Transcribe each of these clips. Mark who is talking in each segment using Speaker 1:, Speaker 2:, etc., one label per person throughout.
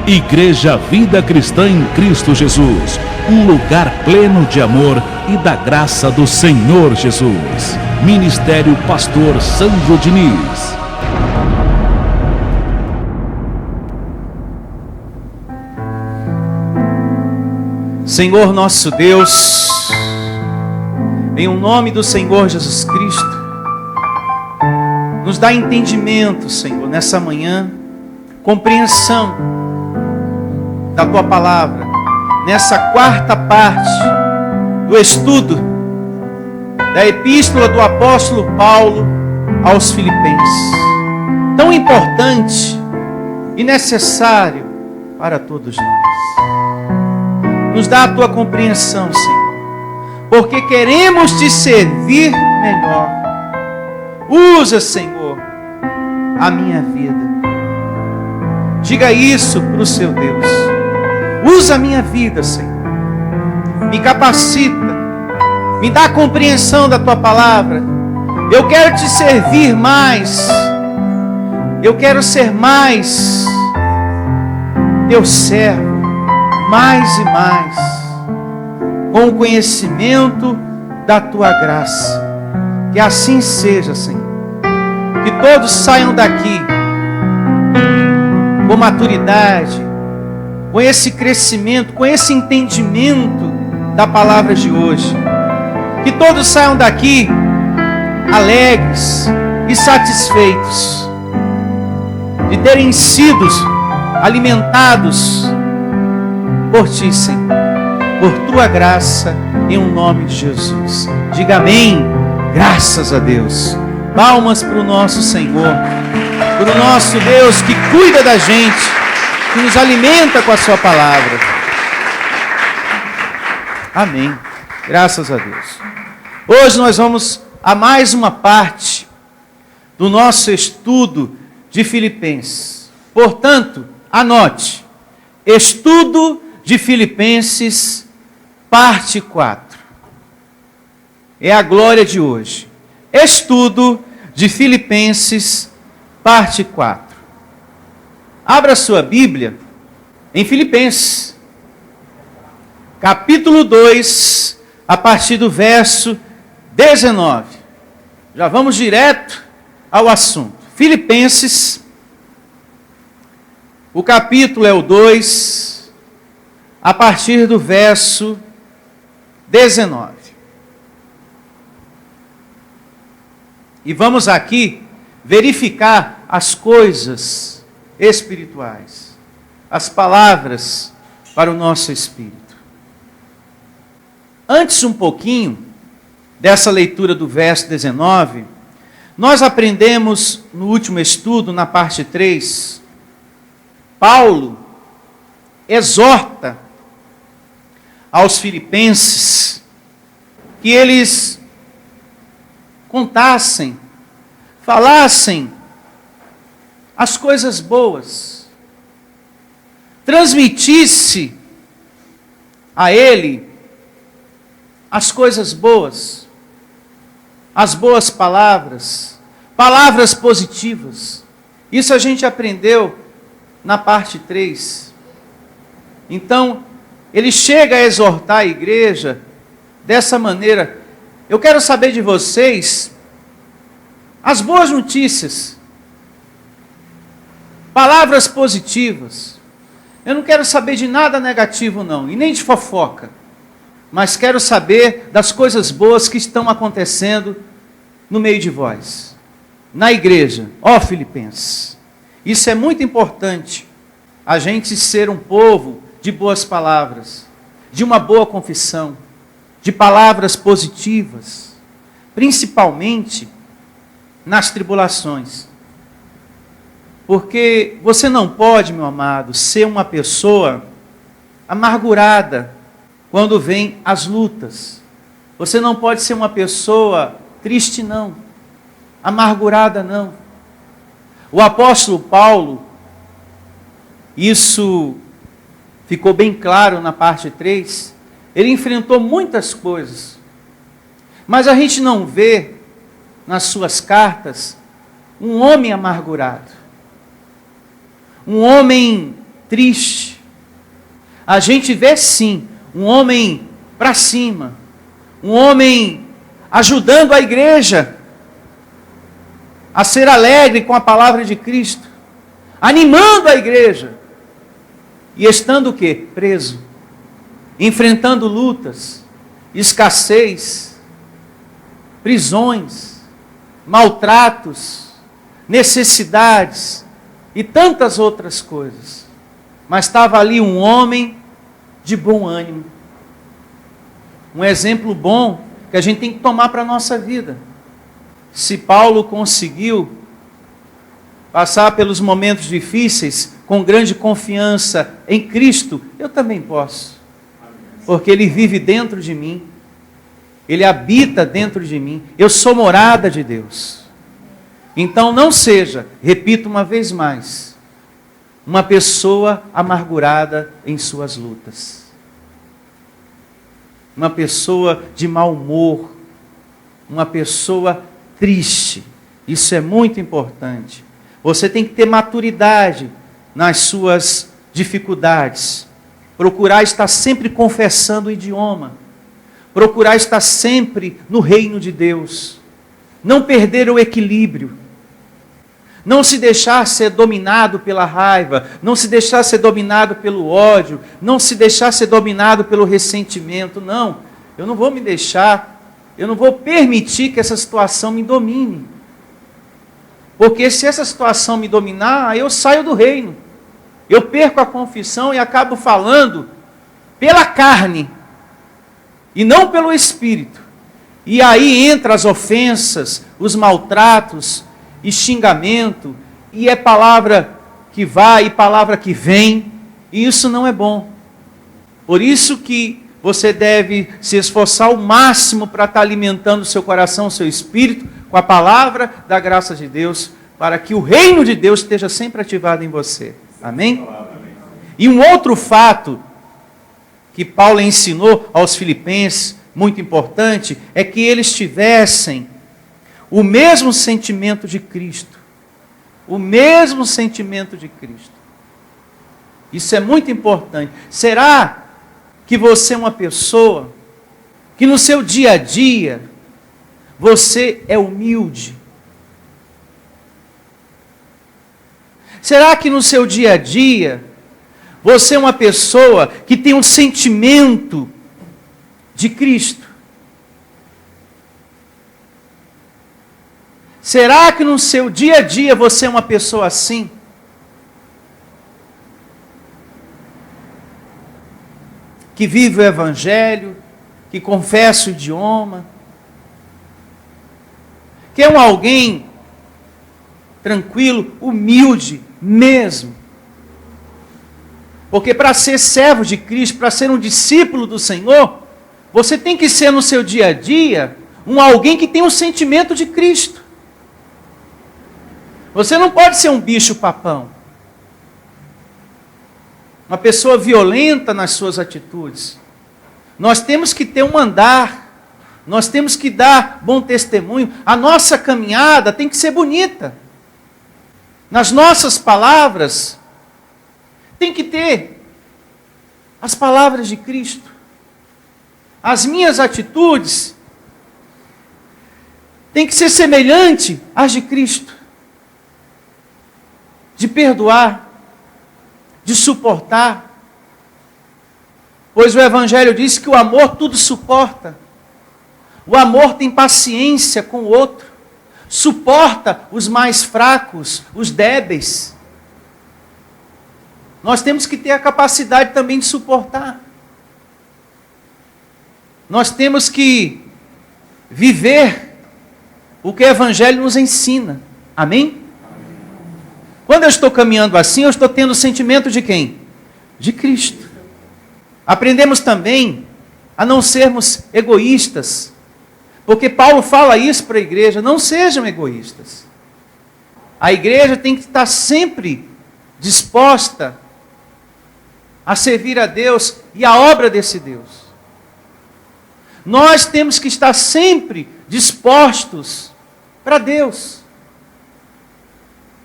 Speaker 1: Igreja Vida Cristã em Cristo Jesus, um lugar pleno de amor e da graça do Senhor Jesus. Ministério Pastor Sandro Diniz.
Speaker 2: Senhor nosso Deus, em o nome do Senhor Jesus Cristo, nos dá entendimento, Senhor, nessa manhã, compreensão da Tua Palavra, nessa quarta parte do estudo da Epístola do Apóstolo Paulo aos Filipenses, tão importante e necessário para todos nós. Nos dá a Tua compreensão, Senhor, porque queremos Te servir melhor. Usa, Senhor, a minha vida. Diga isso para o seu Deus. Usa a minha vida, Senhor. Me capacita. Me dá a compreensão da Tua palavra. Eu quero Te servir mais. Eu quero ser mais Teu servo. Mais e mais. Com o conhecimento da Tua graça. Que assim seja, Senhor. Que todos saiam daqui com maturidade, com esse crescimento, com esse entendimento da palavra de hoje. Que todos saiam daqui alegres e satisfeitos de terem sido alimentados por Ti, Senhor, por Tua graça, em o nome de Jesus. Diga amém. Graças a Deus. Palmas para o nosso Senhor, para o nosso Deus que cuida da gente, que nos alimenta com a Sua palavra. Amém. Graças a Deus. Hoje nós vamos a mais uma parte do nosso estudo de Filipenses. Portanto, anote. Estudo de Filipenses, parte 4. É a glória de hoje. Estudo de Filipenses, parte 4. Abra sua Bíblia em Filipenses, capítulo 2, a partir do verso 19. Já vamos direto ao assunto. Filipenses, o capítulo é o 2, a partir do verso 19. E vamos aqui verificar as coisas espirituais, as palavras para o nosso espírito. Antes um pouquinho dessa leitura do verso 19, nós aprendemos no último estudo, na parte 3, Paulo exorta aos filipenses que eles contassem, falassem as coisas boas, transmitisse a ele as coisas boas, as boas palavras, palavras positivas. Isso a gente aprendeu na parte 3. Então, ele chega a exortar a igreja dessa maneira. Eu quero saber de vocês as boas notícias, palavras positivas. Eu não quero saber de nada negativo não, e nem de fofoca, mas quero saber das coisas boas que estão acontecendo no meio de vós, na igreja. Ó Filipenses, isso é muito importante, a gente ser um povo de boas palavras, de uma boa confissão, de palavras positivas, principalmente nas tribulações. Porque você não pode, meu amado, ser uma pessoa amargurada quando vem as lutas. Você não pode ser uma pessoa triste, não. Amargurada, não. O apóstolo Paulo, isso ficou bem claro na parte 3, ele enfrentou muitas coisas, mas a gente não vê nas suas cartas um homem amargurado, um homem triste. A gente vê sim um homem para cima, um homem ajudando a igreja a ser alegre com a palavra de Cristo, animando a igreja, e estando o quê? Preso, enfrentando lutas, escassez, prisões, maltratos, necessidades e tantas outras coisas. Mas estava ali um homem de bom ânimo. Um exemplo bom que a gente tem que tomar para a nossa vida. Se Paulo conseguiu passar pelos momentos difíceis com grande confiança em Cristo, eu também posso. Porque Ele vive dentro de mim. Ele habita dentro de mim. Eu sou morada de Deus. Então não seja, repito uma vez mais, uma pessoa amargurada em suas lutas. Uma pessoa de mau humor. Uma pessoa triste. Isso é muito importante. Você tem que ter maturidade nas suas dificuldades. Procurar estar sempre confessando o idioma. Procurar estar sempre no reino de Deus. Não perder o equilíbrio. Não se deixar ser dominado pela raiva. Não se deixar ser dominado pelo ódio. Não se deixar ser dominado pelo ressentimento. Não, eu não vou me deixar. Eu não vou permitir que essa situação me domine. Porque se essa situação me dominar, eu saio do reino. Eu perco a confissão e acabo falando pela carne e não pelo Espírito. E aí entra as ofensas, os maltratos e xingamento, e é palavra que vai e palavra que vem, e isso não é bom. Por isso que você deve se esforçar ao máximo para estar alimentando o seu coração, o seu espírito, com a palavra da graça de Deus, para que o reino de Deus esteja sempre ativado em você. Amém? E um outro fato que Paulo ensinou aos filipenses, muito importante, é que eles tivessem o mesmo sentimento de Cristo. O mesmo sentimento de Cristo. Isso é muito importante. Será que você é uma pessoa que no seu dia a dia você é humilde? Será que no seu dia a dia você é uma pessoa que tem um sentimento de Cristo? Será que no seu dia a dia você é uma pessoa assim? Que vive o Evangelho, que confessa o idioma, que é alguém tranquilo, humilde mesmo. Porque para ser servo de Cristo, para ser um discípulo do Senhor, você tem que ser no seu dia a dia alguém que tem um sentimento de Cristo. Você não pode ser um bicho papão. Uma pessoa violenta nas suas atitudes. Nós temos que ter um andar. Nós temos que dar bom testemunho. A nossa caminhada tem que ser bonita. Nas nossas palavras, tem que ter as palavras de Cristo. As minhas atitudes tem que ser semelhante às de Cristo. De perdoar, de suportar. Pois o Evangelho diz que o amor tudo suporta. O amor tem paciência com o outro. Suporta os mais fracos, os débeis. Nós temos que ter a capacidade também de suportar. Nós temos que viver o que o Evangelho nos ensina. Amém? Quando eu estou caminhando assim, eu estou tendo o sentimento de quem? De Cristo. Aprendemos também a não sermos egoístas. Porque Paulo fala isso para a igreja, não sejam egoístas. A igreja tem que estar sempre disposta a servir a Deus e a obra desse Deus. Nós temos que estar sempre dispostos para Deus.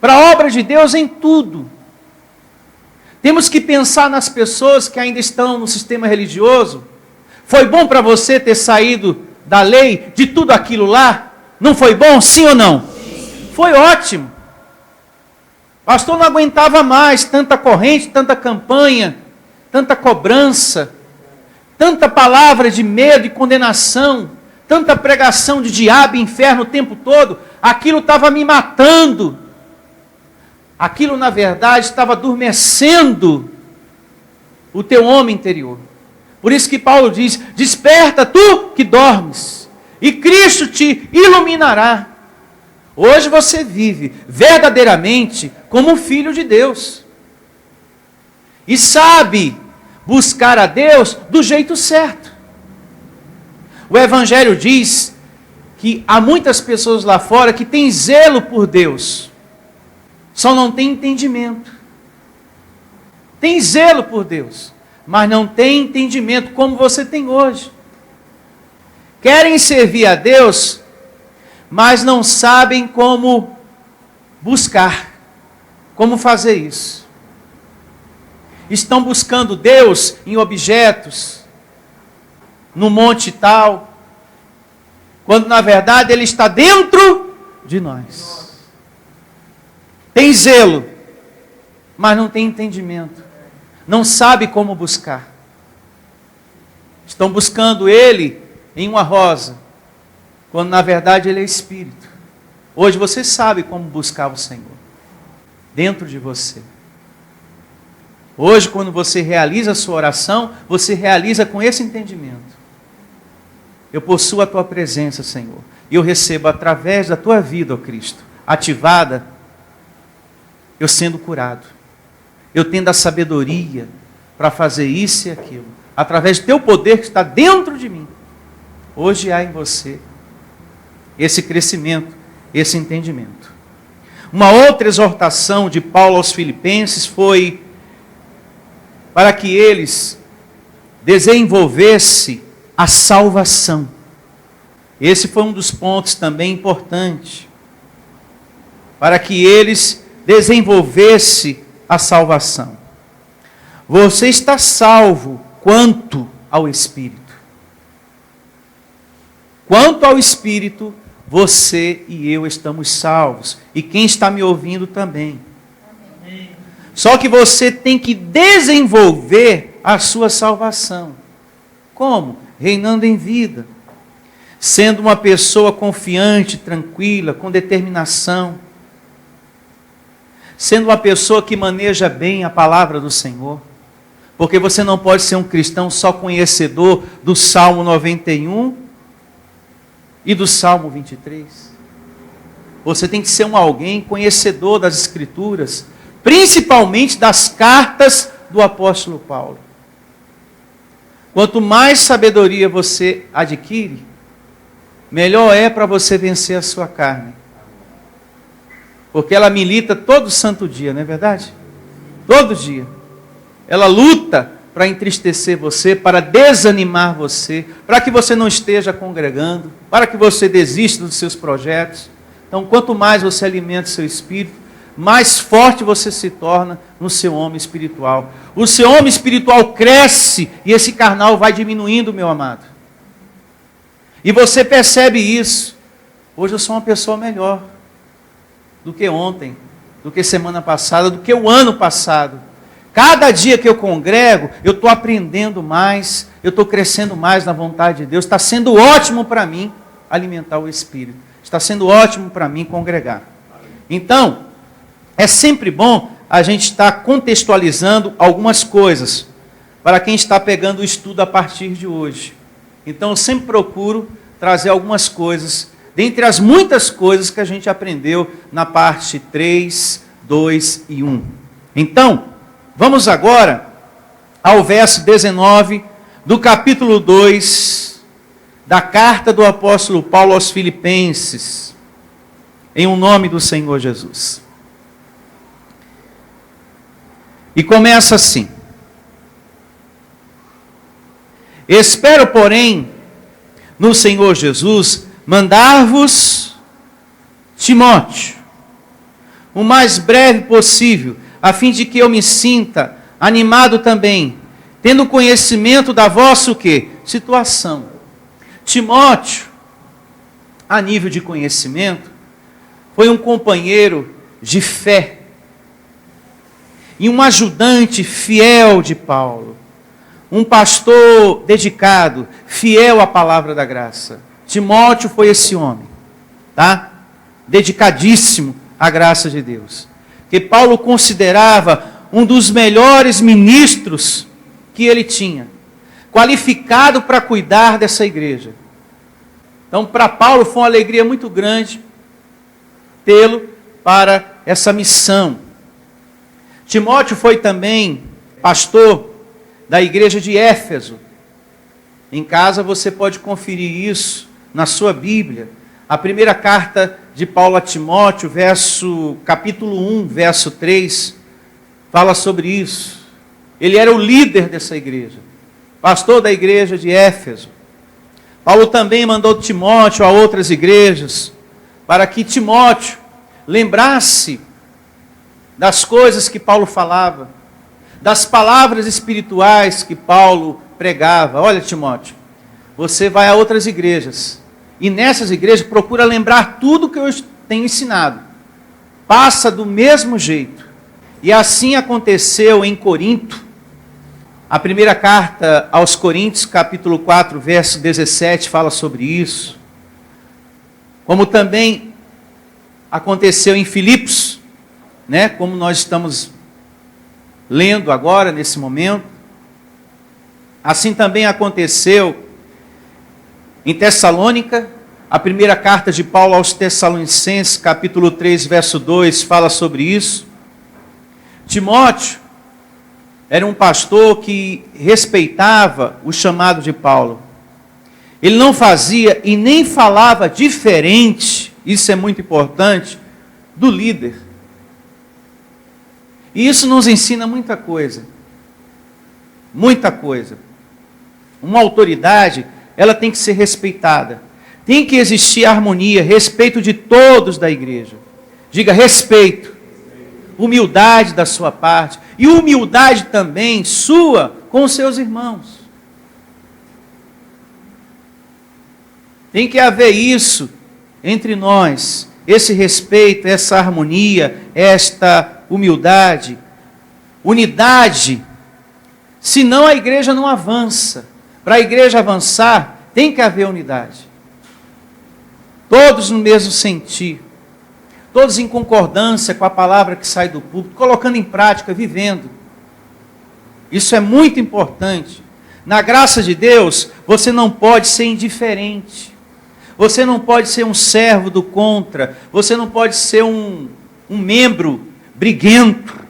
Speaker 2: Para a obra de Deus em tudo. Temos que pensar nas pessoas que ainda estão no sistema religioso. Foi bom para você ter saído da lei, de tudo aquilo lá? Não foi bom? Sim ou não? Sim. Foi ótimo. Pastor, não aguentava mais tanta corrente, tanta campanha, tanta cobrança, tanta palavra de medo e condenação, tanta pregação de diabo e inferno o tempo todo. Aquilo estava me matando. Aquilo, na verdade, estava adormecendo o teu homem interior. Por isso que Paulo diz: desperta tu que dormes, e Cristo te iluminará. Hoje você vive verdadeiramente como um filho de Deus. E sabe buscar a Deus do jeito certo. O Evangelho diz que há muitas pessoas lá fora que têm zelo por Deus, só não tem entendimento. Tem zelo por Deus, mas não tem entendimento como você tem hoje. Querem servir a Deus, mas não sabem como buscar, como fazer isso. Estão buscando Deus em objetos, no monte tal, quando na verdade Ele está dentro de nós. Tem zelo, mas não tem entendimento. Não sabe como buscar. Estão buscando Ele em uma rosa, quando na verdade Ele é Espírito. Hoje você sabe como buscar o Senhor dentro de você. Hoje, quando você realiza a sua oração, você realiza com esse entendimento. Eu possuo a Tua presença, Senhor, e eu recebo através da Tua vida, ó Cristo, ativada, eu sendo curado, eu tendo a sabedoria para fazer isso e aquilo, através do Teu poder que está dentro de mim. Hoje há em você esse crescimento, esse entendimento. Uma outra exortação de Paulo aos Filipenses foi para que eles desenvolvessem a salvação. Esse foi um dos pontos também importantes. Para que eles desenvolvessem a salvação. Você está salvo quanto ao Espírito. Quanto ao Espírito, você e eu estamos salvos. E quem está me ouvindo também. Amém. Só que você tem que desenvolver a sua salvação. Como? Reinando em vida. Sendo uma pessoa confiante, tranquila, com determinação. Sendo uma pessoa que maneja bem a palavra do Senhor. Porque você não pode ser um cristão só conhecedor do Salmo 91 e do Salmo 23. Você tem que ser alguém conhecedor das Escrituras, principalmente das cartas do apóstolo Paulo. Quanto mais sabedoria você adquire, melhor é para você vencer a sua carne. Porque ela milita todo santo dia, não é verdade? Todo dia. Ela luta para entristecer você, para desanimar você, para que você não esteja congregando, para que você desista dos seus projetos. Então, quanto mais você alimenta o seu espírito, mais forte você se torna no seu homem espiritual. O seu homem espiritual cresce e esse carnal vai diminuindo, meu amado. E você percebe isso. Hoje eu sou uma pessoa melhor do que ontem, do que semana passada, do que o ano passado. Cada dia que eu congrego, eu estou aprendendo mais, eu estou crescendo mais na vontade de Deus. Está sendo ótimo para mim alimentar o Espírito. Está sendo ótimo para mim congregar. Então, é sempre bom a gente estar contextualizando algumas coisas para quem está pegando o estudo a partir de hoje. Então, eu sempre procuro trazer algumas coisas, dentre as muitas coisas que a gente aprendeu na parte 3, 2 e 1. Então, vamos agora ao verso 19 do capítulo 2 da carta do apóstolo Paulo aos Filipenses, em o nome do Senhor Jesus. E começa assim: espero, porém, no Senhor Jesus, mandar-vos Timóteo, o mais breve possível, a fim de que eu me sinta animado também, tendo conhecimento da vossa o quê? Situação. Timóteo, a nível de conhecimento, foi um companheiro de fé e um ajudante fiel de Paulo. Um pastor dedicado, fiel à palavra da graça. Timóteo foi esse homem, tá? Dedicadíssimo à graça de Deus. Que Paulo considerava um dos melhores ministros que ele tinha, qualificado para cuidar dessa igreja. Então, para Paulo foi uma alegria muito grande tê-lo para essa missão. Timóteo foi também pastor da igreja de Éfeso. Em casa você pode conferir isso na sua Bíblia. A primeira carta de Paulo a Timóteo, capítulo 1, verso 3, fala sobre isso. Ele era o líder dessa igreja, pastor da igreja de Éfeso. Paulo também mandou Timóteo a outras igrejas, para que Timóteo lembrasse das coisas que Paulo falava, das palavras espirituais que Paulo pregava. Olha, Timóteo, você vai a outras igrejas, e nessas igrejas procura lembrar tudo que eu tenho ensinado. Passa do mesmo jeito. E assim aconteceu em Corinto. A primeira carta aos Coríntios, capítulo 4, verso 17, fala sobre isso. Como também aconteceu em Filipos, né? Como nós estamos lendo agora, nesse momento. Assim também aconteceu em Tessalônica. A primeira carta de Paulo aos Tessalonicenses, capítulo 3, verso 2, fala sobre isso. Timóteo era um pastor que respeitava o chamado de Paulo. Ele não fazia e nem falava diferente, isso é muito importante, do líder. E isso nos ensina muita coisa. Muita coisa. Uma autoridade, ela tem que ser respeitada. Tem que existir harmonia, respeito de todos da igreja. Diga respeito. Humildade da sua parte. E humildade também sua com os seus irmãos. Tem que haver isso entre nós. Esse respeito, essa harmonia, esta humildade. Unidade. Senão a igreja não avança. Para a igreja avançar, tem que haver unidade. Todos no mesmo sentir. Todos em concordância com a palavra que sai do púlpito, colocando em prática, vivendo. Isso é muito importante. Na graça de Deus, você não pode ser indiferente. Você não pode ser um servo do contra. Você não pode ser um membro briguento.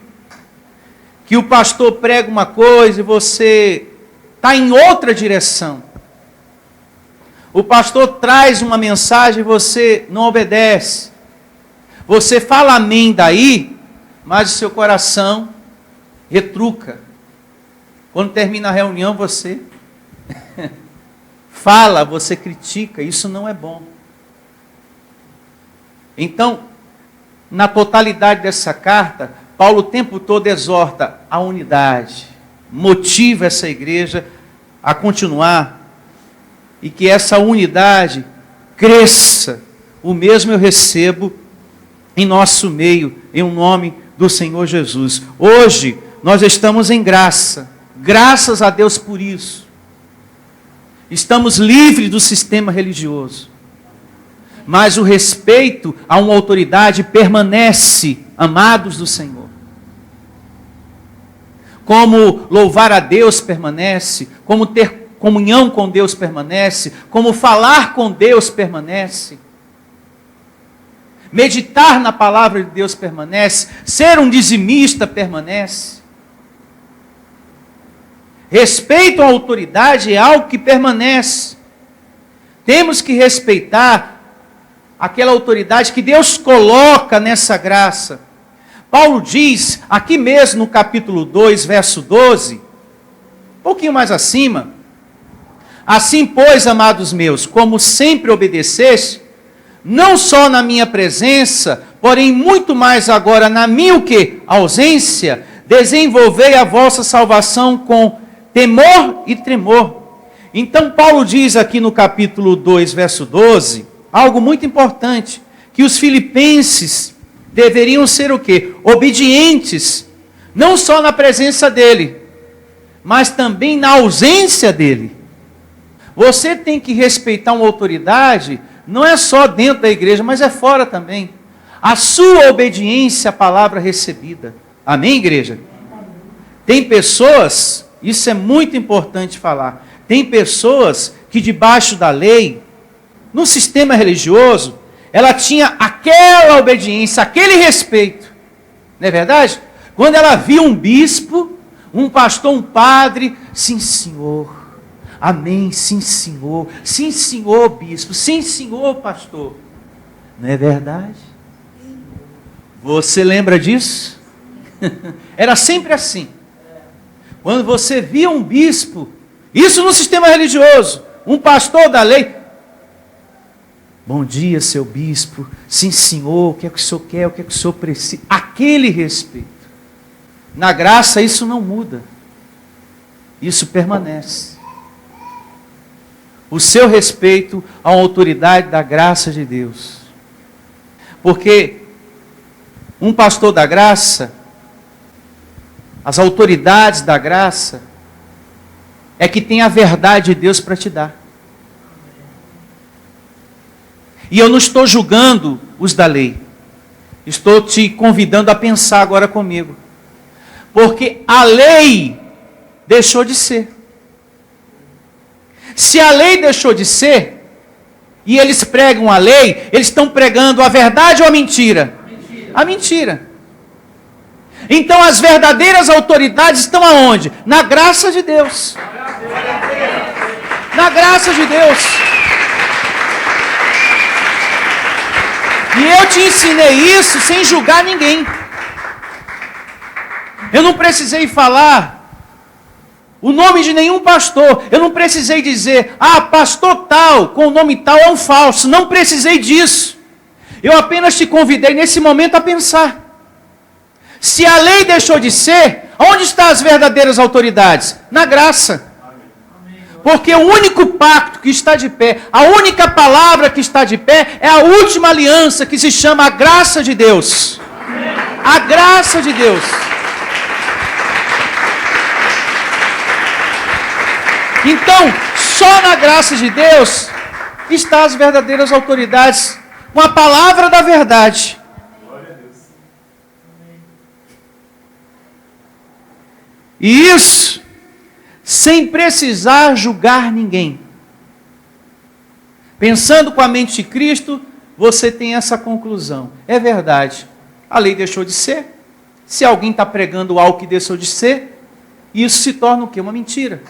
Speaker 2: Que o pastor prega uma coisa e você está em outra direção. O pastor traz uma mensagem e você não obedece. Você fala amém daí, mas o seu coração retruca. Quando termina a reunião, você fala, você critica. Isso não é bom. Então, na totalidade dessa carta, Paulo o tempo todo exorta a unidade. Motiva essa igreja a continuar. E que essa unidade cresça. O mesmo eu recebo em nosso meio, em nome do Senhor Jesus. Hoje, nós estamos em graça. Graças a Deus por isso. Estamos livres do sistema religioso. Mas o respeito a uma autoridade permanece, amados do Senhor. Como louvar a Deus permanece, como ter comunhão com Deus permanece, como falar com Deus permanece, meditar na palavra de Deus permanece, ser um dizimista permanece. Respeito à autoridade é algo que permanece. Temos que respeitar aquela autoridade que Deus coloca nessa graça. Paulo diz, aqui mesmo no capítulo 2, verso 12, um pouquinho mais acima: assim, pois, amados meus, como sempre obedeceste, não só na minha presença, porém muito mais agora na minha o quê? Ausência, desenvolvei a vossa salvação com temor e tremor. Então Paulo diz aqui no capítulo 2, verso 12, algo muito importante, que os filipenses deveriam ser o quê? Obedientes, não só na presença dele, mas também na ausência dele. Você tem que respeitar uma autoridade, não é só dentro da igreja, mas é fora também. A sua obediência à palavra recebida. Amém, igreja? Tem pessoas, isso é muito importante falar, tem pessoas que debaixo da lei, no sistema religioso, ela tinha aquela obediência, aquele respeito. Não é verdade? Quando ela via um bispo, um pastor, um padre, sim, senhor. Amém, sim, senhor. Sim, senhor, bispo. Sim, senhor, pastor. Não é verdade? Você lembra disso? Era sempre assim. Quando você via um bispo, isso no sistema religioso, um pastor da lei, bom dia, seu bispo. Sim, senhor, o que é que o senhor quer? O que é que o senhor precisa? Aquele respeito. Na graça isso não muda. Isso permanece. O seu respeito à autoridade da graça de Deus. Porque um pastor da graça, as autoridades da graça, é que tem a verdade de Deus para te dar. E eu não estou julgando os da lei. Estou te convidando a pensar agora comigo. Porque a lei deixou de ser. Se a lei deixou de ser, e eles pregam a lei, eles estão pregando a verdade ou a mentira? A mentira. Então as verdadeiras autoridades estão aonde? Na graça de Deus. Na graça de Deus. E eu te ensinei isso sem julgar ninguém. Eu não precisei falar o nome de nenhum pastor. Eu não precisei dizer, pastor tal, com o nome tal é um falso. Não precisei disso. Eu apenas te convidei nesse momento a pensar. Se a lei deixou de ser, onde estão as verdadeiras autoridades? Na graça. Porque o único pacto que está de pé, a única palavra que está de pé, é a última aliança que se chama a graça de Deus. A graça de Deus. Então, só na graça de Deus estão as verdadeiras autoridades, com a palavra da verdade. E isso, sem precisar julgar ninguém. Pensando com a mente de Cristo, você tem essa conclusão. É verdade, a lei deixou de ser. Se alguém está pregando algo que deixou de ser, isso se torna o quê? Uma mentira.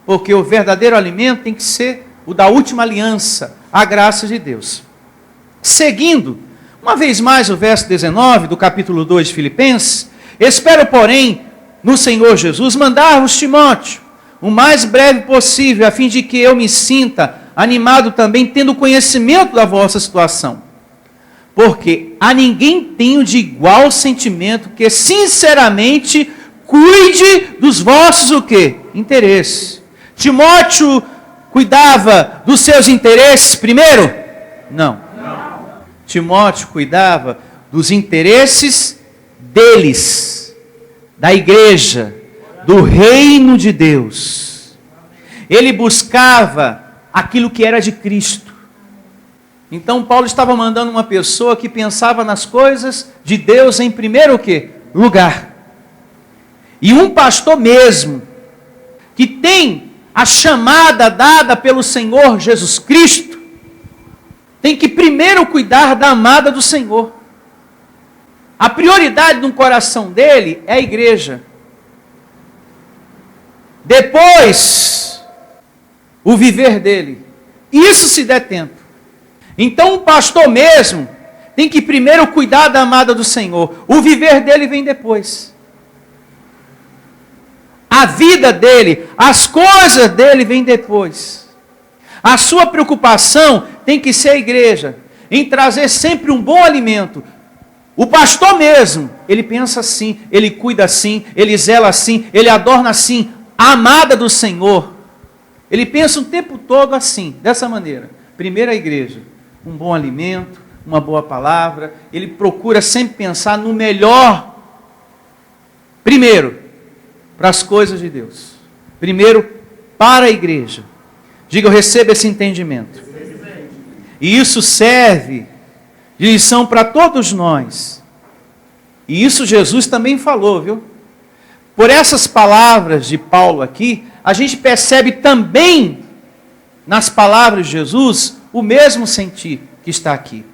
Speaker 2: Porque o verdadeiro alimento tem que ser o da última aliança, a graça de Deus. Seguindo, uma vez mais o verso 19 do capítulo 2 de Filipenses, espero, porém, no Senhor Jesus, mandar-vos Timóteo, o mais breve possível, a fim de que eu me sinta animado também, tendo conhecimento da vossa situação. Porque a ninguém tenho de igual sentimento que, sinceramente, cuide dos vossos o quê? Interesses. Timóteo cuidava dos seus interesses primeiro? Não. Timóteo cuidava dos interesses deles, da igreja, do reino de Deus. Ele buscava aquilo que era de Cristo. Então Paulo estava mandando uma pessoa que pensava nas coisas de Deus em primeiro o quê? Lugar. E um pastor mesmo, que tem a chamada dada pelo Senhor Jesus Cristo, tem que primeiro cuidar da amada do Senhor. A prioridade no coração dele é a igreja. Depois, o viver dele. Isso se der tempo. Então, um pastor mesmo tem que primeiro cuidar da amada do Senhor. O viver dele vem depois. A vida dele, as coisas dele vêm depois. A sua preocupação tem que ser a igreja, em trazer sempre um bom alimento. O pastor mesmo, ele pensa assim, ele cuida assim, ele zela assim, ele adorna assim, a amada do Senhor. Ele pensa o tempo todo assim, dessa maneira. Primeiro a igreja, um bom alimento, uma boa palavra. Ele procura sempre pensar no melhor. Primeiro, para as coisas de Deus. Primeiro, para a igreja. Diga, eu recebo esse entendimento. E isso serve de lição para todos nós. E isso Jesus também falou, viu? Por essas palavras de Paulo aqui, a gente percebe também nas palavras de Jesus o mesmo sentir que está aqui.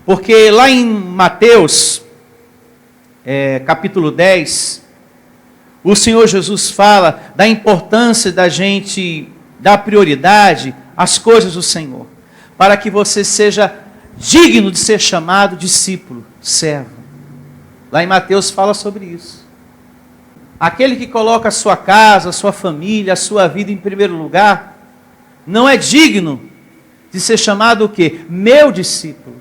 Speaker 2: Porque lá em Mateus, capítulo 10, o Senhor Jesus fala da importância da gente dar prioridade às coisas do Senhor, para que você seja digno de ser chamado discípulo, servo. Lá em Mateus fala sobre isso. Aquele que coloca a sua casa, a sua família, a sua vida em primeiro lugar, não é digno de ser chamado o quê? Meu discípulo.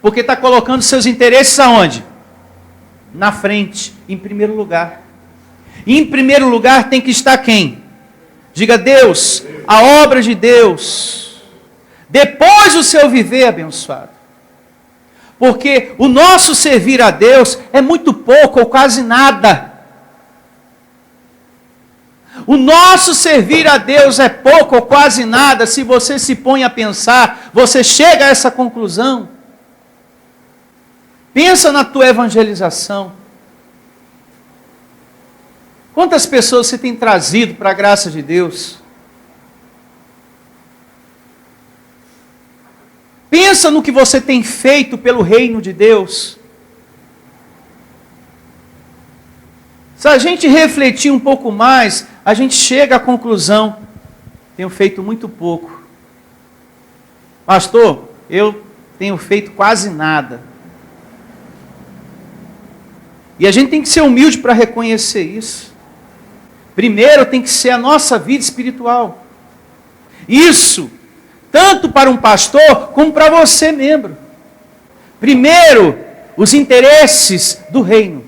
Speaker 2: Porque está colocando seus interesses aonde? Na frente, em primeiro lugar. E em primeiro lugar tem que estar quem? Diga, Deus, a obra de Deus. Depois o seu viver abençoado. Porque o nosso servir a Deus é muito pouco ou quase nada. O nosso servir a Deus é pouco ou quase nada. Se você se põe a pensar, você chega a essa conclusão. Pensa na tua evangelização. Quantas pessoas você tem trazido para a graça de Deus? Pensa no que você tem feito pelo reino de Deus. Se a gente refletir um pouco mais, a gente chega à conclusão: tenho feito muito pouco. Pastor, eu tenho feito quase nada. E a gente tem que ser humilde para reconhecer isso. Primeiro tem que ser a nossa vida espiritual. Isso, tanto para um pastor, como para você, membro. Primeiro, os interesses do reino.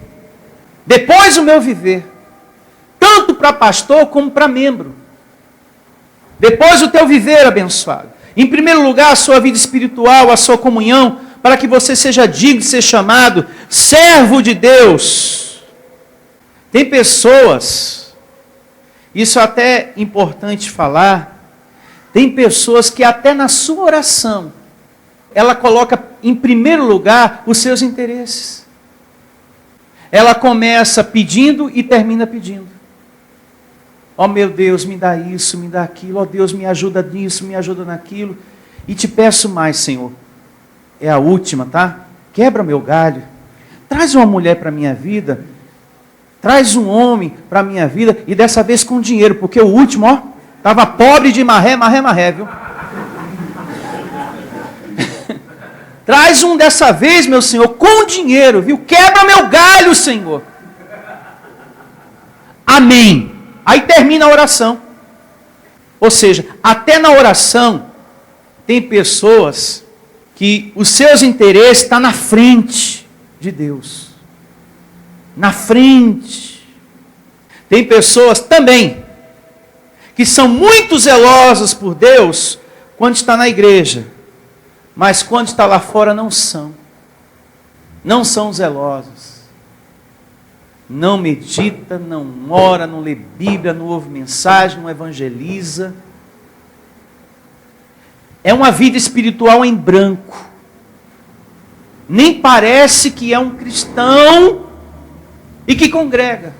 Speaker 2: Depois, o meu viver. Tanto para pastor, como para membro. Depois, o teu viver abençoado. Em primeiro lugar, a sua vida espiritual, a sua comunhão, para que você seja digno de ser chamado servo de Deus. Tem pessoas, isso é até importante falar, tem pessoas que até na sua oração, ela coloca em primeiro lugar os seus interesses. Ela começa pedindo e termina pedindo. Ó meu Deus, me dá isso, me dá aquilo. Ó Deus, me ajuda nisso, me ajuda naquilo. E te peço mais, Senhor. É a última, tá? Quebra meu galho. Traz uma mulher para a minha vida. Traz um homem para a minha vida. E dessa vez com dinheiro, porque o último, ó, estava pobre de marré, viu? Traz um dessa vez, meu Senhor, com dinheiro, viu? Quebra meu galho, Senhor. Amém. Aí termina a oração. Ou seja, até na oração, tem pessoas que os seus interesses estão na frente de Deus. Na frente. Tem pessoas também que são muito zelosas por Deus quando está na igreja, mas quando está lá fora não são. Não são zelosos. Não medita, não ora, não lê Bíblia, não ouve mensagem, não evangeliza. É uma vida espiritual em branco. Nem parece que é um cristão e que congrega.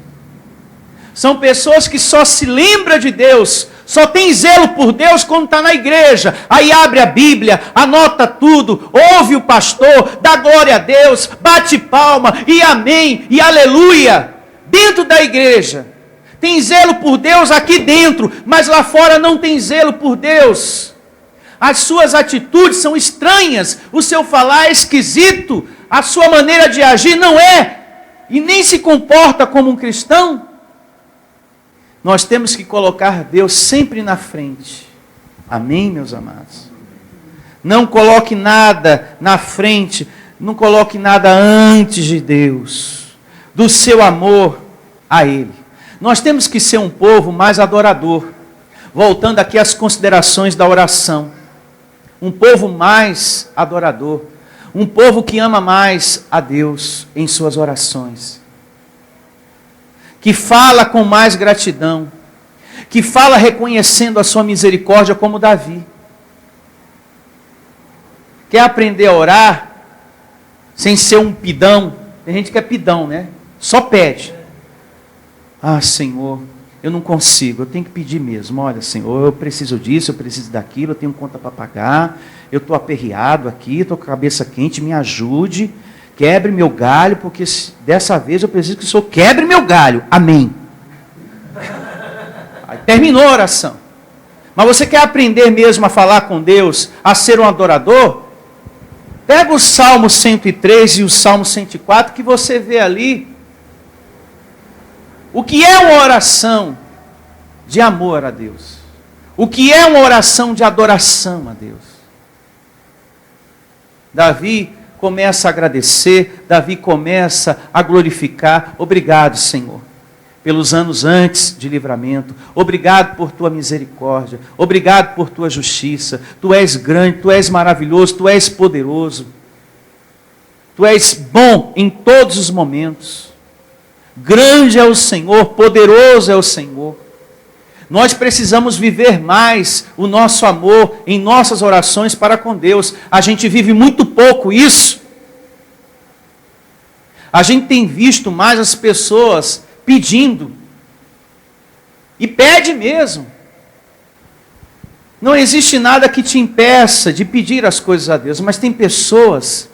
Speaker 2: São pessoas que só se lembram de Deus, só tem zelo por Deus quando está na igreja. Aí abre a Bíblia, anota tudo, ouve o pastor, dá glória a Deus, bate palma e amém e aleluia. Dentro da igreja. Tem zelo por Deus aqui dentro, mas lá fora não tem zelo por Deus. As suas atitudes são estranhas, o seu falar é esquisito, a sua maneira de agir não é, e nem se comporta como um cristão. Nós temos que colocar Deus sempre na frente. Amém, meus amados? Não coloque nada na frente Não coloque nada antes de Deus, do seu amor a Ele. Nós temos que ser um povo mais adorador. Voltando aqui às considerações da oração. Um povo mais adorador. Um povo que ama mais a Deus em suas orações. Que fala com mais gratidão. Que fala reconhecendo a sua misericórdia como Davi. Quer aprender a orar sem ser um pidão? Tem gente que é pidão, né? Só pede. Ah, Senhor, eu não consigo, eu tenho que pedir mesmo. Olha, Senhor, eu preciso disso, eu preciso daquilo, eu tenho conta para pagar, eu estou aperreado aqui, estou com a cabeça quente, me ajude, quebre meu galho, porque dessa vez eu preciso que o Senhor quebre meu galho. Amém. Aí terminou a oração. Mas você quer aprender mesmo a falar com Deus, a ser um adorador? Pega o Salmo 103 e o Salmo 104, que você vê ali o que é uma oração de amor a Deus. O que é uma oração de adoração a Deus. Davi começa a agradecer, Davi começa a glorificar. Obrigado, Senhor, pelos anos antes de livramento. Obrigado por tua misericórdia. Obrigado por tua justiça. Tu és grande, tu és maravilhoso, tu és poderoso. Tu és bom em todos os momentos. Grande é o Senhor, poderoso é o Senhor. Nós precisamos viver mais o nosso amor em nossas orações para com Deus. A gente vive muito pouco isso. A gente tem visto mais as pessoas pedindo. E pede mesmo. Não existe nada que te impeça de pedir as coisas a Deus, mas tem pessoas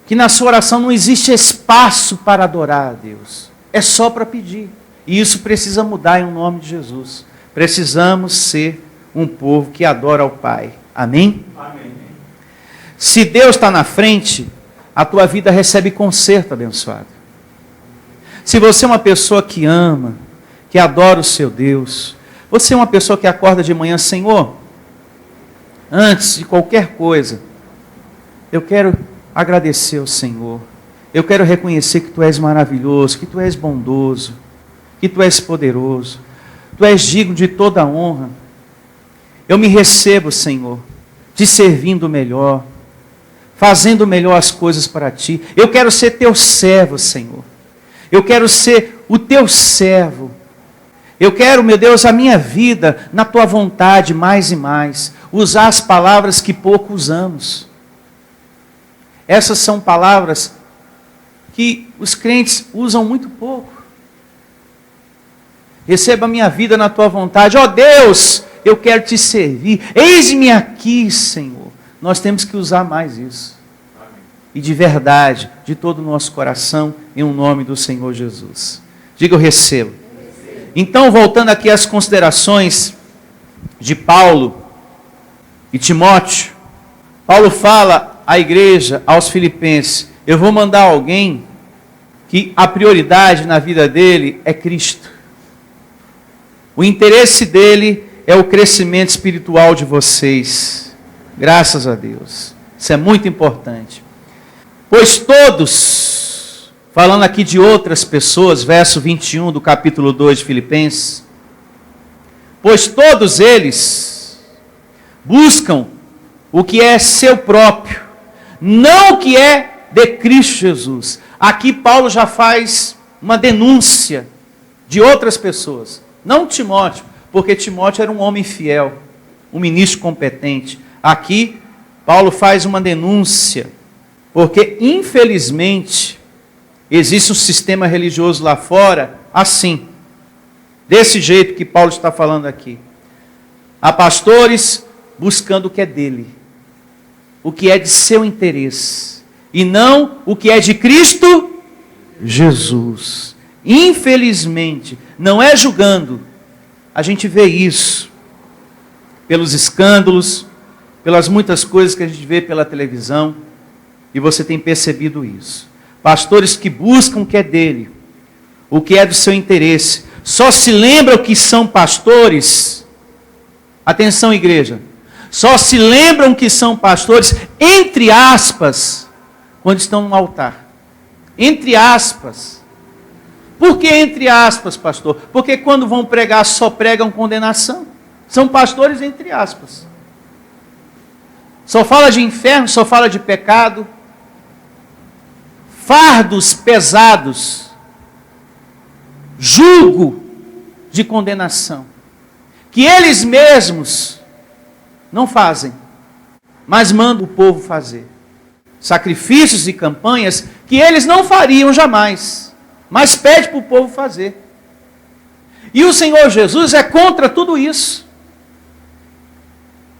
Speaker 2: que na sua oração não existe espaço para adorar a Deus. É só para pedir. E isso precisa mudar em nome de Jesus. Precisamos ser um povo que adora ao Pai. Amém? Amém. Se Deus está na frente, a tua vida recebe conserto abençoado. Se você é uma pessoa que ama, que adora o seu Deus, você é uma pessoa que acorda de manhã, Senhor, antes de qualquer coisa, eu quero agradecer ao Senhor. Eu quero reconhecer que Tu és maravilhoso, que Tu és bondoso, que Tu és poderoso. Tu és digno de toda a honra. Eu me recebo, Senhor, te servindo melhor, fazendo melhor as coisas para Ti. Eu quero ser Teu servo, Senhor. Eu quero ser o Teu servo. Eu quero, meu Deus, a minha vida na Tua vontade mais e mais. Usar as palavras que pouco usamos. Essas são palavras que os crentes usam muito pouco. Receba a minha vida na Tua vontade. Ó Deus, eu quero Te servir. Eis-me aqui, Senhor. Nós temos que usar mais isso. E de verdade, de todo o nosso coração, em nome do Senhor Jesus. Diga, eu recebo. Então, voltando aqui às considerações de Paulo e Timóteo, Paulo fala à igreja, aos filipenses, eu vou mandar alguém que a prioridade na vida dele é Cristo. O interesse dele é o crescimento espiritual de vocês. Graças a Deus. Isso é muito importante. Pois todos, falando aqui de outras pessoas, verso 21 do capítulo 2 de Filipenses, pois todos eles buscam o que é seu próprio, não o que é de Cristo Jesus. Aqui Paulo já faz uma denúncia de outras pessoas, não Timóteo, porque Timóteo era um homem fiel, um ministro competente. Aqui Paulo faz uma denúncia, porque infelizmente existe um sistema religioso lá fora assim, desse jeito que Paulo está falando aqui. Há pastores buscando o que é dele, o que é de seu interesse, e não o que é de Cristo Jesus. Infelizmente, não é julgando, a gente vê isso pelos escândalos, pelas muitas coisas que a gente vê pela televisão, e você tem percebido isso. Pastores que buscam o que é dele, o que é do seu interesse, só se lembram que são pastores. Atenção, igreja. Só se lembram que são pastores, entre aspas, quando estão no altar. Entre aspas. Por que entre aspas, pastor? Porque quando vão pregar só pregam condenação. São pastores entre aspas. Só fala de inferno, só fala de pecado. Fardos pesados. Jugo de condenação. Que eles mesmos não fazem, mas mandam o povo fazer. Sacrifícios e campanhas que eles não fariam jamais, mas pede para o povo fazer. E o Senhor Jesus é contra tudo isso.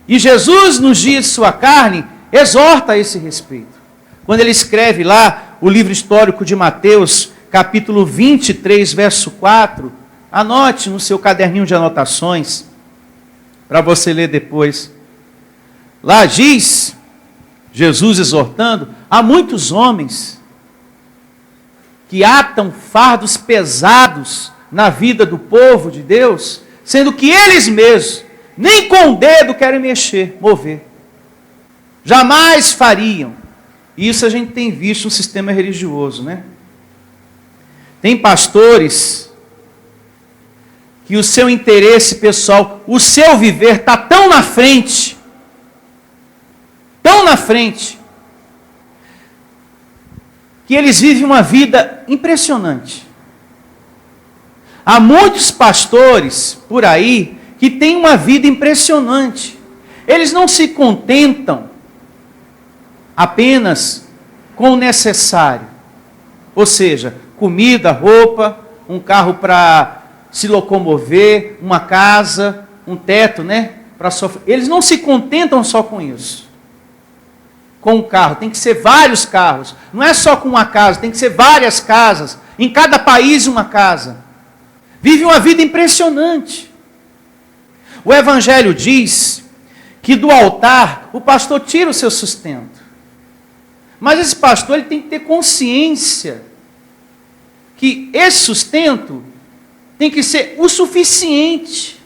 Speaker 2: E Jesus, nos dias de sua carne, exorta a esse respeito. Quando ele escreve lá o livro histórico de Mateus, capítulo 23, verso 4, anote no seu caderninho de anotações, para você ler depois. Lá diz, Jesus exortando, há muitos homens que atam fardos pesados na vida do povo de Deus, sendo que eles mesmos nem com o dedo querem mexer, mover. Jamais fariam. Isso a gente tem visto no sistema religioso, né? Tem pastores que o seu interesse pessoal, o seu viver está tão na frente, que eles vivem uma vida impressionante. Há muitos pastores por aí que têm uma vida impressionante. Eles não se contentam apenas com o necessário. Ou seja, comida, roupa, um carro para se locomover, uma casa, um teto, né? Eles não se contentam só com isso. Com um carro, tem que ser vários carros. Não é só com uma casa, tem que ser várias casas. Em cada país uma casa. Vive uma vida impressionante. O Evangelho diz que do altar o pastor tira o seu sustento. Mas esse pastor ele tem que ter consciência que esse sustento tem que ser o suficiente.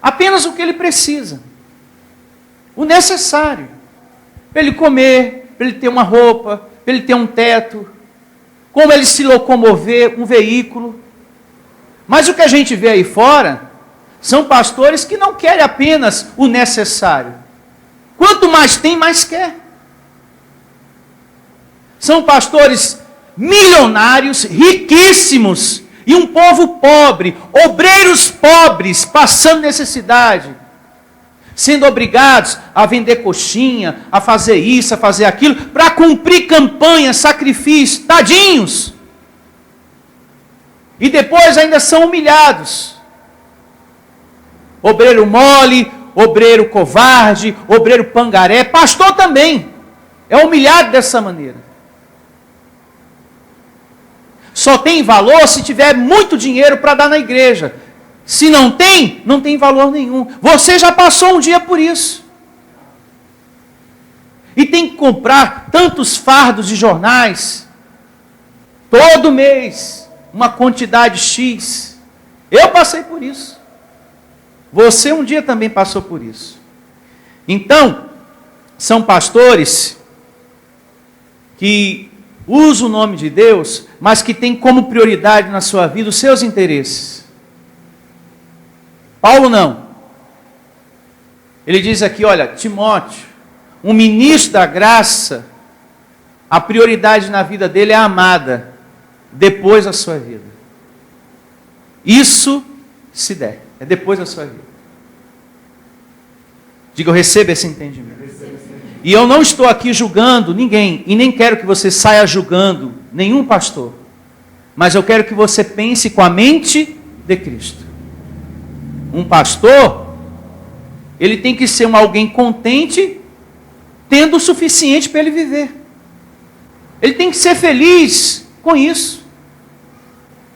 Speaker 2: Apenas o que ele precisa. O necessário. Para ele comer, para ele ter uma roupa, para ele ter um teto, como ele se locomover, um veículo. Mas o que a gente vê aí fora, são pastores que não querem apenas o necessário. Quanto mais tem, mais quer. São pastores milionários, riquíssimos, e um povo pobre, obreiros pobres, passando necessidade, sendo obrigados a vender coxinha, a fazer isso, a fazer aquilo, para cumprir campanha, sacrifício, tadinhos. E depois ainda são humilhados. Obreiro mole, obreiro covarde, obreiro pangaré, pastor também, é humilhado dessa maneira. Só tem valor se tiver muito dinheiro para dar na igreja. Se não tem, não tem valor nenhum. Você já passou um dia por isso. E tem que comprar tantos fardos de jornais, todo mês, uma quantidade X. Eu passei por isso. Você um dia também passou por isso. Então, são pastores que usam o nome de Deus, mas que têm como prioridade na sua vida os seus interesses. Paulo não. Ele diz aqui, olha, Timóteo, um ministro da graça, a prioridade na vida dele é a amada, depois da sua vida. Isso, se der, é depois da sua vida. Diga, eu recebo esse entendimento. E eu não estou aqui julgando ninguém, e nem quero que você saia julgando nenhum pastor. Mas eu quero que você pense com a mente de Cristo. Um pastor, ele tem que ser alguém contente, tendo o suficiente para ele viver. Ele tem que ser feliz com isso.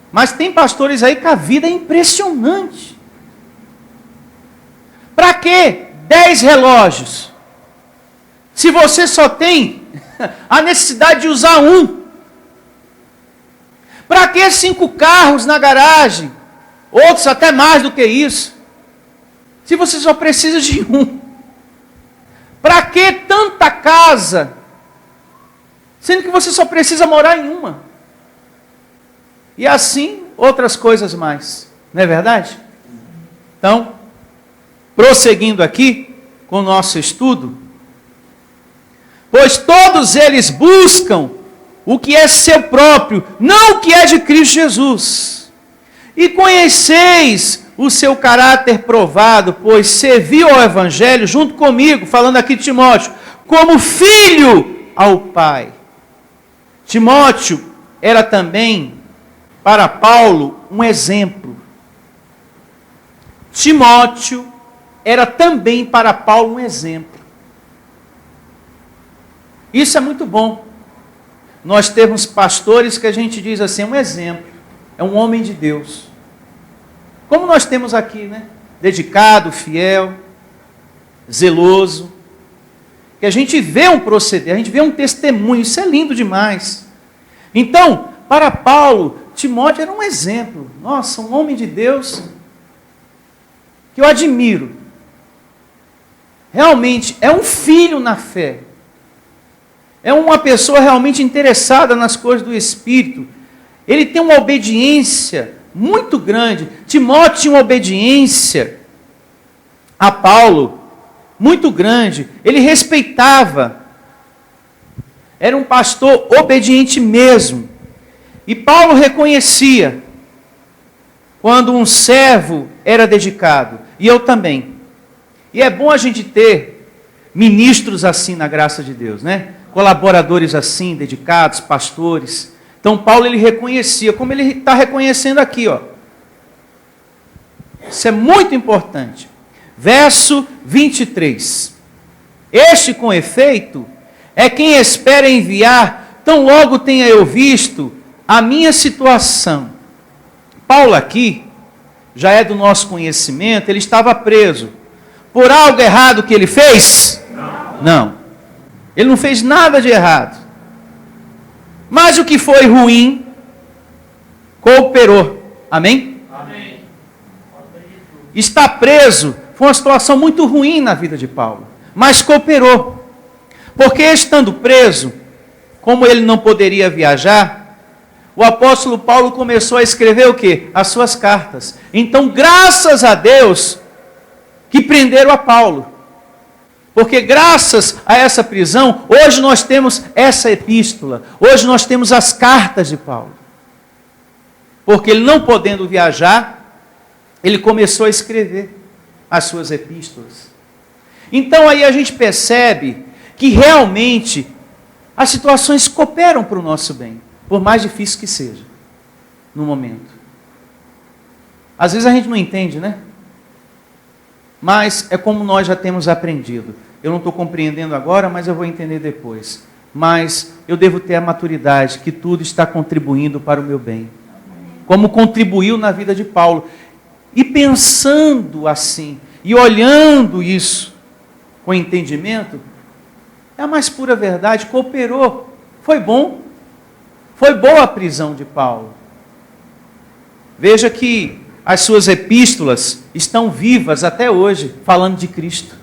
Speaker 2: Mas tem pastores aí que a vida é impressionante. Para quê 10 relógios? Se você só tem a necessidade de usar um. Para que 5 carros na garagem? Outros até mais do que isso. Se você só precisa de um. Para que tanta casa? sendo que você só precisa morar em uma. E assim, outras coisas mais. Não é verdade? Então, prosseguindo aqui com o nosso estudo, pois todos eles buscam o que é seu próprio, não o que é de Cristo Jesus. E conheceis o seu caráter provado, pois serviu ao Evangelho junto comigo, falando aqui de Timóteo, como filho ao Pai. Timóteo era também, para Paulo, um exemplo. Timóteo era também para Paulo um exemplo. Isso é muito bom. Nós temos pastores que a gente diz assim, é um exemplo, é um homem de Deus. Como nós temos aqui, né? Dedicado, fiel, zeloso. Que a gente vê um proceder, a gente vê um testemunho, isso é lindo demais. Então, para Paulo, Timóteo era um exemplo. Nossa, um homem de Deus que eu admiro. Realmente, é um filho na fé. É uma pessoa realmente interessada nas coisas do Espírito. Ele tem uma obediência muito grande. Timóteo tinha uma obediência a Paulo muito grande. Ele respeitava. Era um pastor obediente mesmo. E Paulo reconhecia quando um servo era dedicado. E eu também. E é bom a gente ter ministros assim na graça de Deus, né? Colaboradores assim, dedicados, pastores. Então Paulo ele reconhecia, como ele está reconhecendo aqui, ó. Isso é muito importante. Verso 23. Este, com efeito, é quem espera enviar, tão logo tenha eu visto a minha situação. Paulo aqui, já é do nosso conhecimento, ele estava preso. Por algo errado que ele fez? Não. Ele não fez nada de errado. Mas o que foi ruim, cooperou. Amém? Amém. Estar preso foi uma situação muito ruim na vida de Paulo. Mas cooperou. Porque estando preso, como ele não poderia viajar, o apóstolo Paulo começou a escrever o quê? As suas cartas. Então, graças a Deus, que prenderam a Paulo. Porque graças a essa prisão, hoje nós temos essa epístola. Hoje nós temos as cartas de Paulo. Porque ele não podendo viajar, ele começou a escrever as suas epístolas. Então aí a gente percebe que realmente as situações cooperam para o nosso bem. Por mais difícil que seja, no momento. Às vezes a gente não entende, né? Mas é como nós já temos aprendido. Eu não estou compreendendo agora, mas eu vou entender depois. Mas eu devo ter a maturidade que tudo está contribuindo para o meu bem. Como contribuiu na vida de Paulo. E pensando assim, e olhando isso com entendimento, é a mais pura verdade, cooperou. Foi bom. Foi boa a prisão de Paulo. Veja que as suas epístolas estão vivas até hoje, falando de Cristo.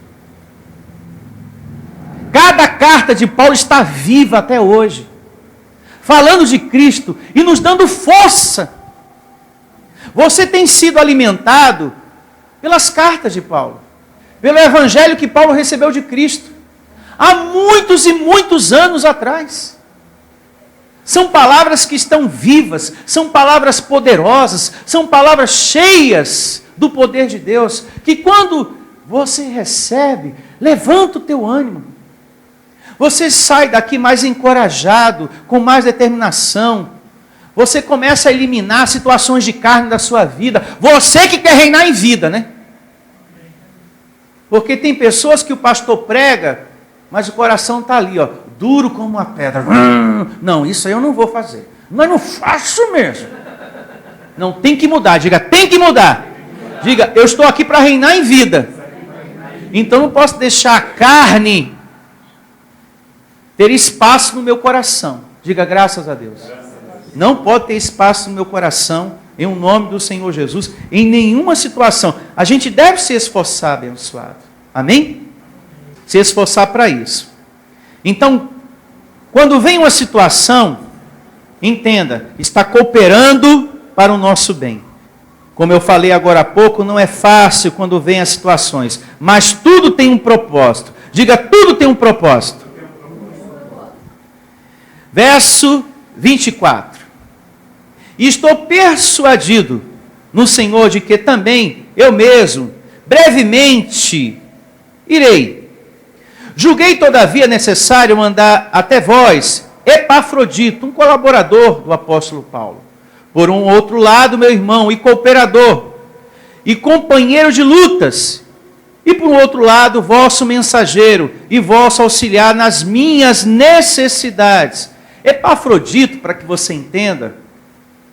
Speaker 2: Cada carta de Paulo está viva até hoje, falando de Cristo e nos dando força. Você tem sido alimentado pelas cartas de Paulo, pelo evangelho que Paulo recebeu de Cristo, há muitos e muitos anos atrás. São palavras que estão vivas, são palavras poderosas, são palavras cheias do poder de Deus, que quando você recebe, levanta o teu ânimo. Você sai daqui mais encorajado, com mais determinação. Você começa a eliminar situações de carne da sua vida. Você que quer reinar em vida, né? Porque tem pessoas que o pastor prega, mas o coração está ali, ó, duro como uma pedra. Não, isso aí eu não vou fazer. Mas não faço mesmo. Não, tem que mudar. Diga, tem que mudar. Diga, eu estou aqui para reinar em vida. Então não posso deixar a carne ter espaço no meu coração. Diga, graças a Deus. Não pode ter espaço no meu coração, em um nome do Senhor Jesus, em nenhuma situação. A gente deve se esforçar, abençoado. Amém? Se esforçar para isso. Então, Quando vem uma situação, entenda, está cooperando para o nosso bem. Como eu falei agora há pouco, não é fácil quando vem as situações, mas tudo tem um propósito. Diga, tudo tem um propósito. Verso 24. E estou persuadido no Senhor de que também eu mesmo, brevemente, irei. Julguei, todavia, necessário mandar até vós Epafrodito, um colaborador do apóstolo Paulo. Por um outro lado, meu irmão e cooperador, e companheiro de lutas. E por outro lado, vosso mensageiro e vosso auxiliar nas minhas necessidades. Epafrodito, para que você entenda,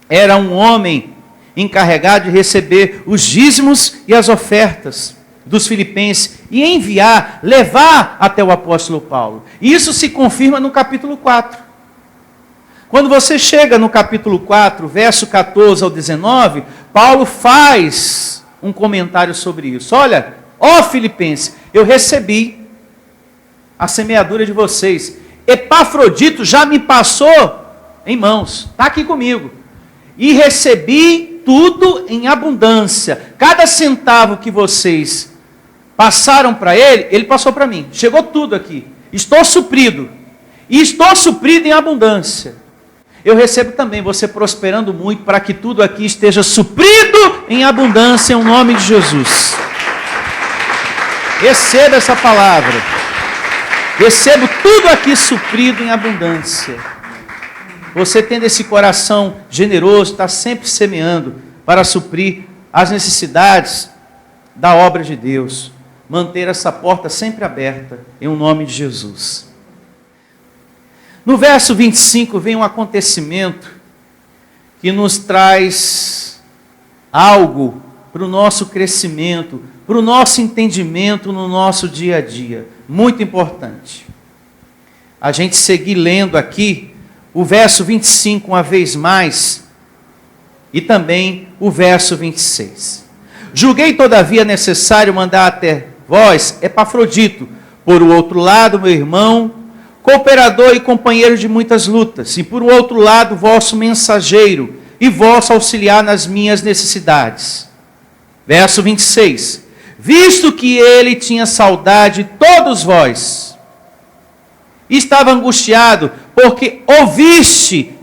Speaker 2: era um homem encarregado de receber os dízimos e as ofertas dos filipenses e enviar, levar até o apóstolo Paulo. E isso se confirma no capítulo 4. Quando você chega no capítulo 4, verso 14 ao 19, Paulo faz um comentário sobre isso. Olha, ó filipenses, eu recebi a semeadura de vocês. Epafrodito já me passou em mãos, está aqui comigo. E recebi tudo em abundância. Cada centavo que vocês passaram para ele, ele passou para mim. Chegou tudo aqui. Estou suprido. E estou suprido em abundância. Eu recebo também você prosperando muito para que tudo aqui esteja suprido em abundância em nome de Jesus. Receba essa palavra. Recebo tudo aqui suprido em abundância. Você tendo esse coração generoso, está sempre semeando para suprir as necessidades da obra de Deus. Manter essa porta sempre aberta em nome de Jesus. No verso 25 vem um acontecimento que nos traz algo para o nosso crescimento, para o nosso entendimento no nosso dia a dia. Muito importante. A gente seguir lendo aqui o verso 25 uma vez mais e também o verso 26. Julguei todavia necessário mandar até vós Epafrodito, por o outro lado meu irmão, cooperador e companheiro de muitas lutas, e por outro lado vosso mensageiro e vosso auxiliar nas minhas necessidades. Verso 26. Visto que ele tinha saudade de todos vós, e estava angustiado, porque ouviste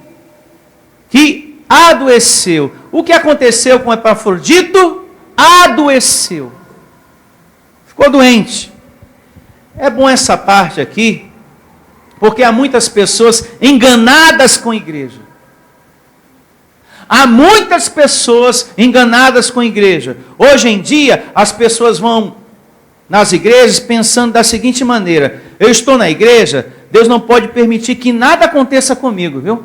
Speaker 2: que adoeceu. O que aconteceu com Epafrodito? Adoeceu. Ficou doente. É bom essa parte aqui, porque há muitas pessoas enganadas com a igreja. Há muitas pessoas enganadas com a igreja. Hoje em dia, as pessoas vão nas igrejas pensando da seguinte maneira: eu estou na igreja, Deus não pode permitir que nada aconteça comigo, viu?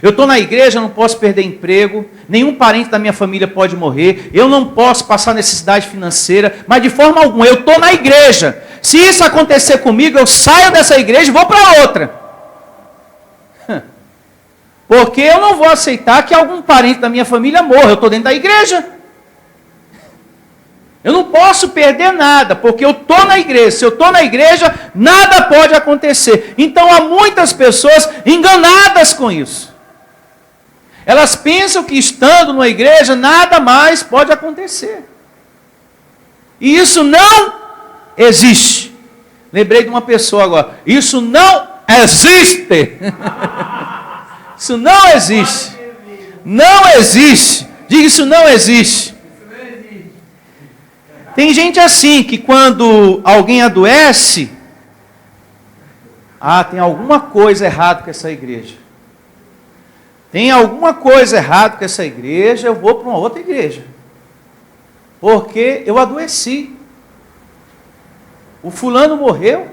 Speaker 2: Eu estou na igreja, não posso perder emprego, nenhum parente da minha família pode morrer, eu não posso passar necessidade financeira, mas de forma alguma, eu estou na igreja. Se isso acontecer comigo, eu saio dessa igreja e vou para outra. Porque eu não vou aceitar que algum parente da minha família morra, eu estou dentro da igreja. Eu não posso perder nada, porque eu estou na igreja. Se eu estou na igreja, nada pode acontecer. Então há muitas pessoas enganadas com isso. Elas pensam que estando numa igreja, nada mais pode acontecer. E isso não existe. Lembrei de uma pessoa agora. Isso não existe. Isso não existe. Não existe. Diga, isso não existe. Tem gente assim, que quando alguém adoece, tem alguma coisa errada com essa igreja. Tem alguma coisa errada com essa igreja, eu vou para uma outra igreja. Porque eu adoeci. O fulano morreu,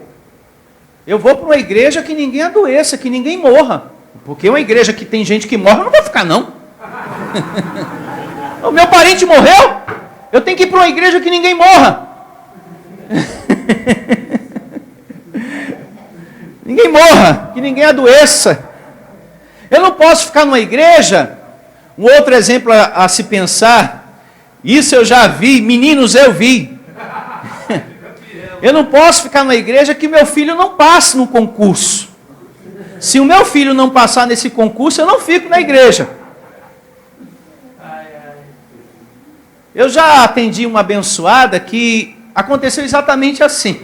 Speaker 2: eu vou para uma igreja que ninguém adoeça, que ninguém morra. Porque uma igreja que tem gente que morre, eu não vou ficar não. O meu parente morreu, eu tenho que ir para uma igreja que ninguém morra. Ninguém morra, que ninguém adoeça. Eu não posso ficar numa igreja. Um outro exemplo a se pensar, isso eu já vi, meninos, eu vi. Eu não posso ficar numa igreja que meu filho não passe no concurso. Se o meu filho não passar nesse concurso, eu não fico na igreja. Eu já atendi uma abençoada que aconteceu exatamente assim.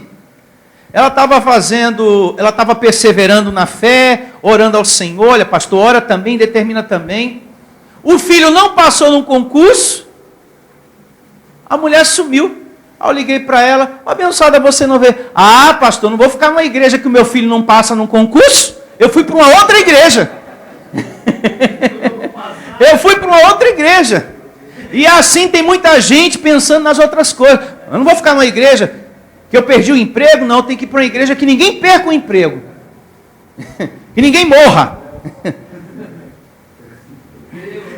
Speaker 2: Ela estava perseverando na fé, orando ao Senhor. Olha, pastor, ora também, determina também. O filho não passou num concurso, a mulher sumiu. Aí eu liguei para ela, abençoada, você não vê. Ah, pastor, não vou ficar numa igreja que o meu filho não passa num concurso. Eu fui para uma outra igreja. Eu fui para uma outra igreja. E assim tem muita gente pensando nas outras coisas. Eu não vou ficar numa igreja que eu perdi o emprego, não. Eu tenho que ir para uma igreja que ninguém perca o emprego. Que ninguém morra.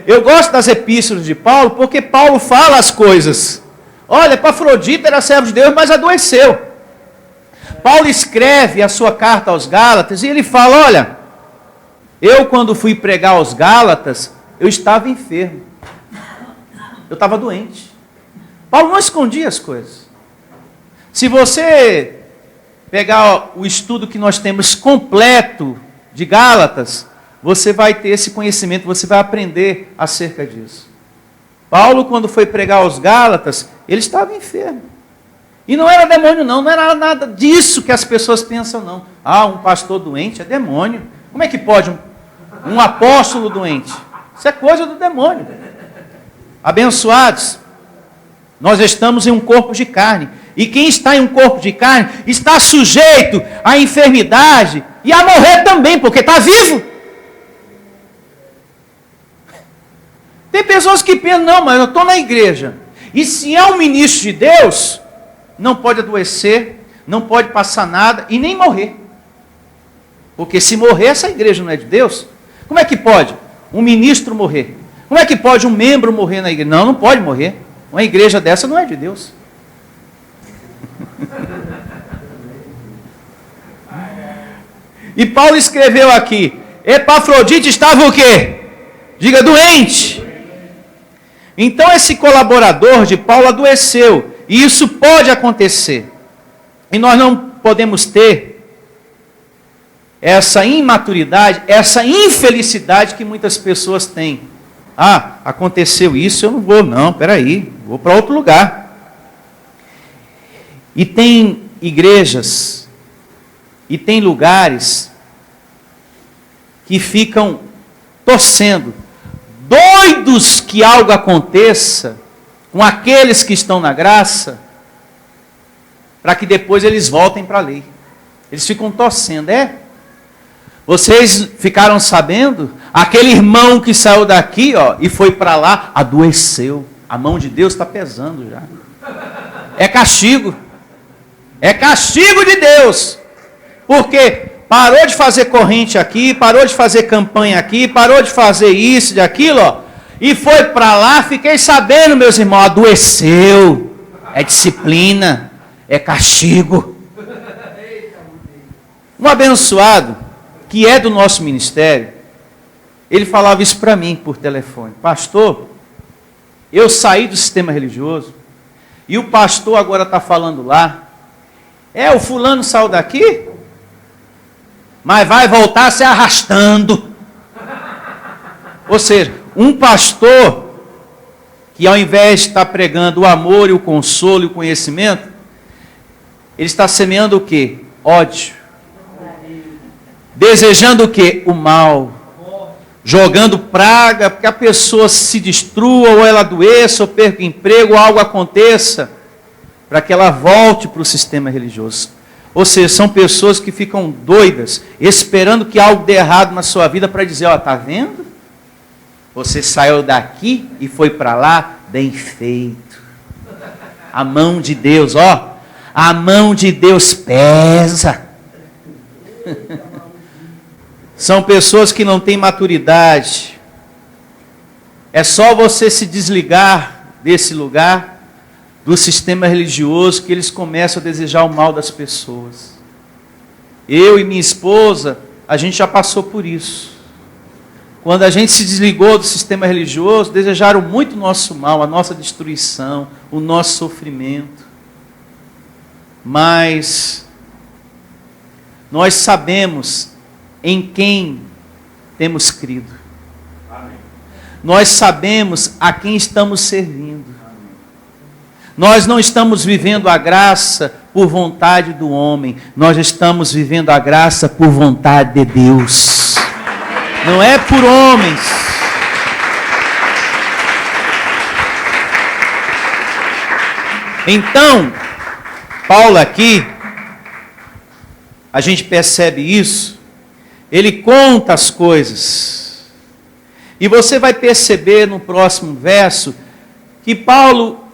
Speaker 2: Eu gosto das epístolas de Paulo, porque Paulo fala as coisas. Olha, Epafrodito era servo de Deus, mas adoeceu. Paulo escreve a sua carta aos Gálatas e ele fala, olha, eu quando fui pregar aos Gálatas, eu estava enfermo. Eu estava doente. Paulo não escondia as coisas. Se você pegar o estudo que nós temos completo de Gálatas, você vai ter esse conhecimento, você vai aprender acerca disso. Paulo, quando foi pregar aos Gálatas, ele estava enfermo. E não era demônio não, não era nada disso que as pessoas pensam não. Ah, um pastor doente é demônio. Como é que pode um apóstolo doente? Isso é coisa do demônio. Abençoados, nós estamos em um corpo de carne. E quem está em um corpo de carne está sujeito à enfermidade e a morrer também, porque está vivo. Tem pessoas que pensam, não, mas eu estou na igreja. E se é um ministro de Deus, não pode adoecer, não pode passar nada e nem morrer. Porque se morrer, essa igreja não é de Deus. Como é que pode um ministro morrer? Como é que pode um membro morrer na igreja? Não, não pode morrer. Uma igreja dessa não é de Deus. E Paulo escreveu aqui, Epafrodito estava o quê? Diga, doente. Então esse colaborador de Paulo adoeceu. E isso pode acontecer. E nós não podemos ter essa imaturidade, essa infelicidade que muitas pessoas têm. Ah, aconteceu isso, eu não vou, não, peraí, vou para outro lugar. E tem igrejas, e tem lugares que ficam torcendo, doidos que algo aconteça com aqueles que estão na graça, para que depois eles voltem para a lei. Eles ficam torcendo, Vocês ficaram sabendo? Aquele irmão que saiu daqui, e foi para lá, adoeceu. A mão de Deus está pesando já. É castigo. É castigo de Deus. Porque parou de fazer corrente aqui, parou de fazer campanha aqui, parou de fazer isso, de aquilo, e foi para lá, fiquei sabendo, meus irmãos, adoeceu. É disciplina, é castigo. Um abençoado, que é do nosso ministério, ele falava isso para mim por telefone. Pastor, eu saí do sistema religioso, e o pastor agora está falando lá, o fulano saiu daqui, mas vai voltar se arrastando. Ou seja, um pastor que ao invés de estar pregando o amor e o consolo e o conhecimento, ele está semeando o quê? Ódio. Desejando o quê? O mal. Jogando praga, porque a pessoa se destrua, ou ela adoeça, ou perca o emprego, ou algo aconteça, para que ela volte para o sistema religioso. Ou seja, são pessoas que ficam doidas, esperando que algo dê errado na sua vida, para dizer, está vendo? Você saiu daqui e foi para lá, bem feito. A mão de Deus, a mão de Deus pesa. São pessoas que não têm maturidade. É só você se desligar desse lugar, do sistema religioso, que eles começam a desejar o mal das pessoas. Eu e minha esposa, a gente já passou por isso. Quando a gente se desligou do sistema religioso, desejaram muito o nosso mal, a nossa destruição, o nosso sofrimento. Mas nós sabemos em quem temos crido. Nós sabemos a quem estamos servindo. Nós não estamos vivendo a graça por vontade do homem. Nós estamos vivendo a graça por vontade de Deus. Não é por homens. Então, Paulo aqui, a gente percebe isso, ele conta as coisas. E você vai perceber no próximo verso que Paulo,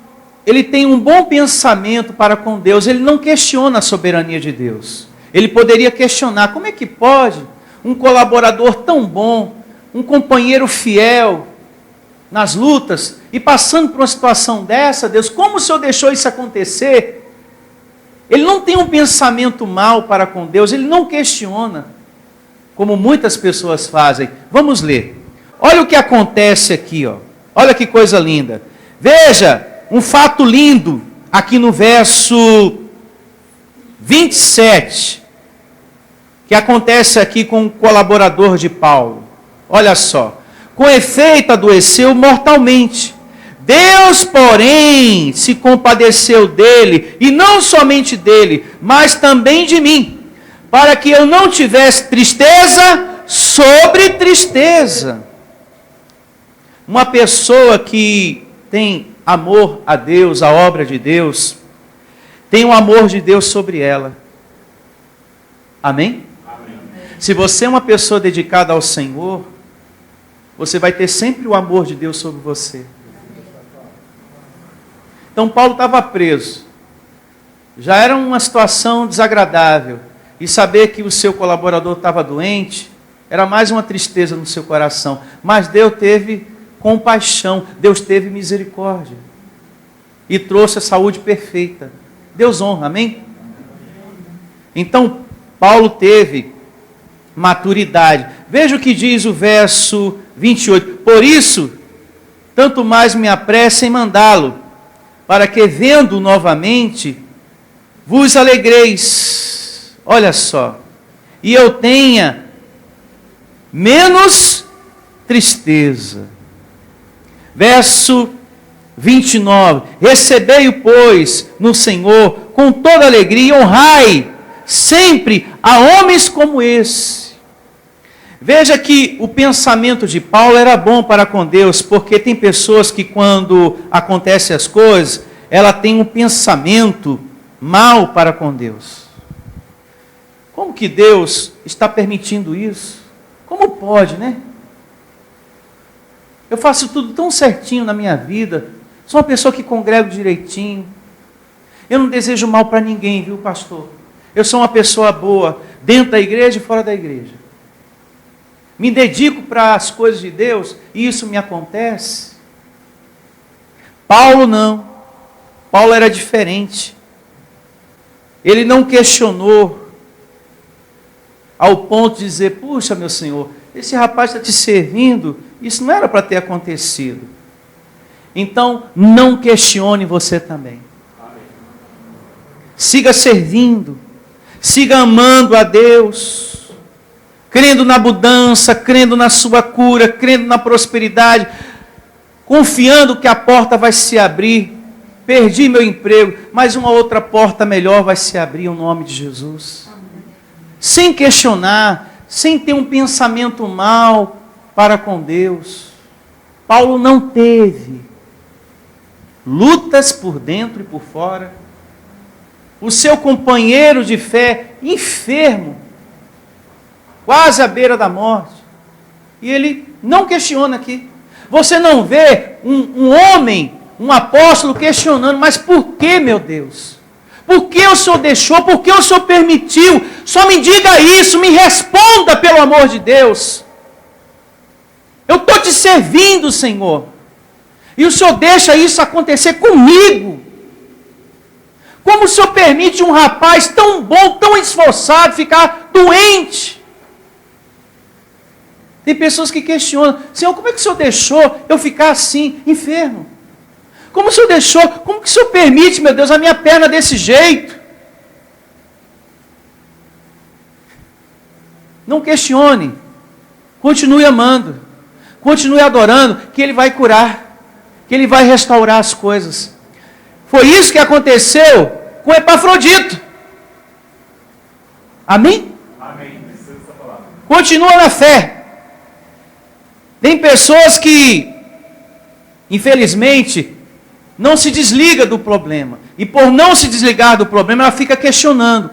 Speaker 2: ele tem um bom pensamento para com Deus, ele não questiona a soberania de Deus. Ele poderia questionar, como é que pode um colaborador tão bom, um companheiro fiel nas lutas, e passando por uma situação dessa, Deus, como o Senhor deixou isso acontecer? Ele não tem um pensamento mau para com Deus, ele não questiona, como muitas pessoas fazem. Vamos ler. Olha o que acontece aqui, ó. Olha que coisa linda. Veja, um fato lindo, aqui no verso 27, que acontece aqui com um colaborador de Paulo. Olha só. Com efeito adoeceu mortalmente. Deus, porém, se compadeceu dele, e não somente dele, mas também de mim, para que eu não tivesse tristeza sobre tristeza. Uma pessoa que tem amor a Deus, a obra de Deus, tem o amor de Deus sobre ela. Amém? Amém. Se você é uma pessoa dedicada ao Senhor, você vai ter sempre o amor de Deus sobre você. Então Paulo estava preso. Já era uma situação desagradável. E saber que o seu colaborador estava doente, era mais uma tristeza no seu coração. Mas Deus teve compaixão, Deus teve misericórdia. E trouxe a saúde perfeita. Deus honra, amém? Então, Paulo teve maturidade. Veja o que diz o verso 28. Por isso, tanto mais me apressa em mandá-lo, para que vendo novamente, vos alegreis. Olha só. E eu tenha menos tristeza. Verso 29. Recebei-o, pois, no Senhor, com toda alegria, e honrai sempre a homens como esse. Veja que o pensamento de Paulo era bom para com Deus, porque tem pessoas que quando acontecem as coisas, ela tem um pensamento mal para com Deus. Como que Deus está permitindo isso? Como pode, né? Eu faço tudo tão certinho na minha vida, sou uma pessoa que congrego direitinho. Eu não desejo mal para ninguém, viu, pastor? Eu sou uma pessoa boa, dentro da igreja e fora da igreja. Me dedico para as coisas de Deus e isso me acontece. Paulo não. Paulo era diferente. Ele não questionou ao ponto de dizer, puxa, meu Senhor, esse rapaz está te servindo, isso não era para ter acontecido. Então, não questione você também. Siga servindo, siga amando a Deus, crendo na mudança, crendo na sua cura, crendo na prosperidade, confiando que a porta vai se abrir. Perdi meu emprego, mas uma outra porta melhor vai se abrir em nome de Jesus. Sem questionar, sem ter um pensamento mal para com Deus. Paulo não teve lutas por dentro e por fora. O seu companheiro de fé, enfermo, quase à beira da morte. E ele não questiona aqui. Você não vê um homem, um apóstolo questionando, mas por que, meu Deus? Por que o Senhor deixou? Por que o Senhor permitiu? Só me diga isso, me responda pelo amor de Deus. Eu estou te servindo, Senhor. E o Senhor deixa isso acontecer comigo. Como o Senhor permite um rapaz tão bom, tão esforçado, ficar doente? Tem pessoas que questionam, Senhor, como é que o Senhor deixou eu ficar assim, enfermo? Como o Senhor deixou, como que o Senhor permite, meu Deus, a minha perna desse jeito? Não questione. Continue amando. Continue adorando, que Ele vai curar. Que Ele vai restaurar as coisas. Foi isso que aconteceu com Epafrodito. Amém?
Speaker 3: Amém.
Speaker 2: Continua na fé. Tem pessoas que, infelizmente, não se desliga do problema. E por não se desligar do problema, ela fica questionando.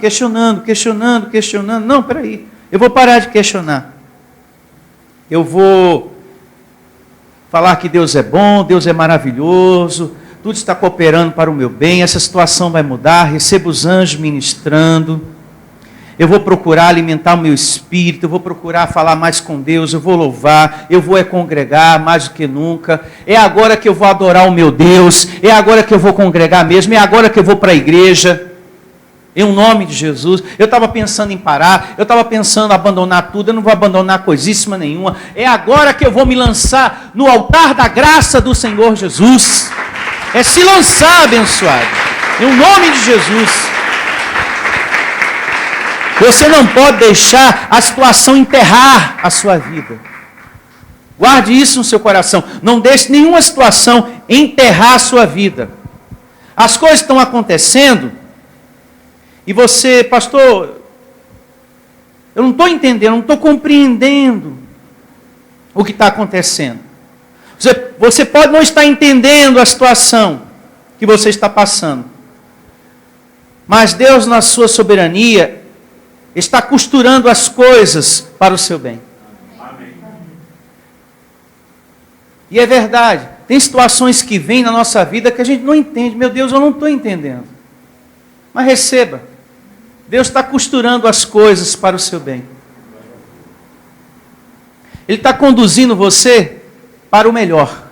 Speaker 2: Não, peraí. Eu vou parar de questionar. Eu vou falar que Deus é bom, Deus é maravilhoso, tudo está cooperando para o meu bem, essa situação vai mudar, recebo os anjos ministrando. Eu vou procurar alimentar o meu espírito, eu vou procurar falar mais com Deus, eu vou louvar, eu vou congregar mais do que nunca. É agora que eu vou adorar o meu Deus, é agora que eu vou congregar mesmo, é agora que eu vou para a igreja. Em nome de Jesus. Eu estava pensando em parar, eu estava pensando em abandonar tudo, eu não vou abandonar coisíssima nenhuma. É agora que eu vou me lançar no altar da graça do Senhor Jesus. É se lançar, abençoado. Em nome de Jesus. Você não pode deixar a situação enterrar a sua vida. Guarde isso no seu coração. Não deixe nenhuma situação enterrar a sua vida. As coisas estão acontecendo e você, pastor, eu não estou entendendo, não estou compreendendo o que está acontecendo. Você pode não estar entendendo a situação que você está passando. Mas Deus, na sua soberania, está costurando as coisas para o seu bem.
Speaker 3: Amém.
Speaker 2: E é verdade, tem situações que vêm na nossa vida que a gente não entende. Meu Deus, eu não estou entendendo. Mas receba, Deus está costurando as coisas para o seu bem. Ele está conduzindo você para o melhor,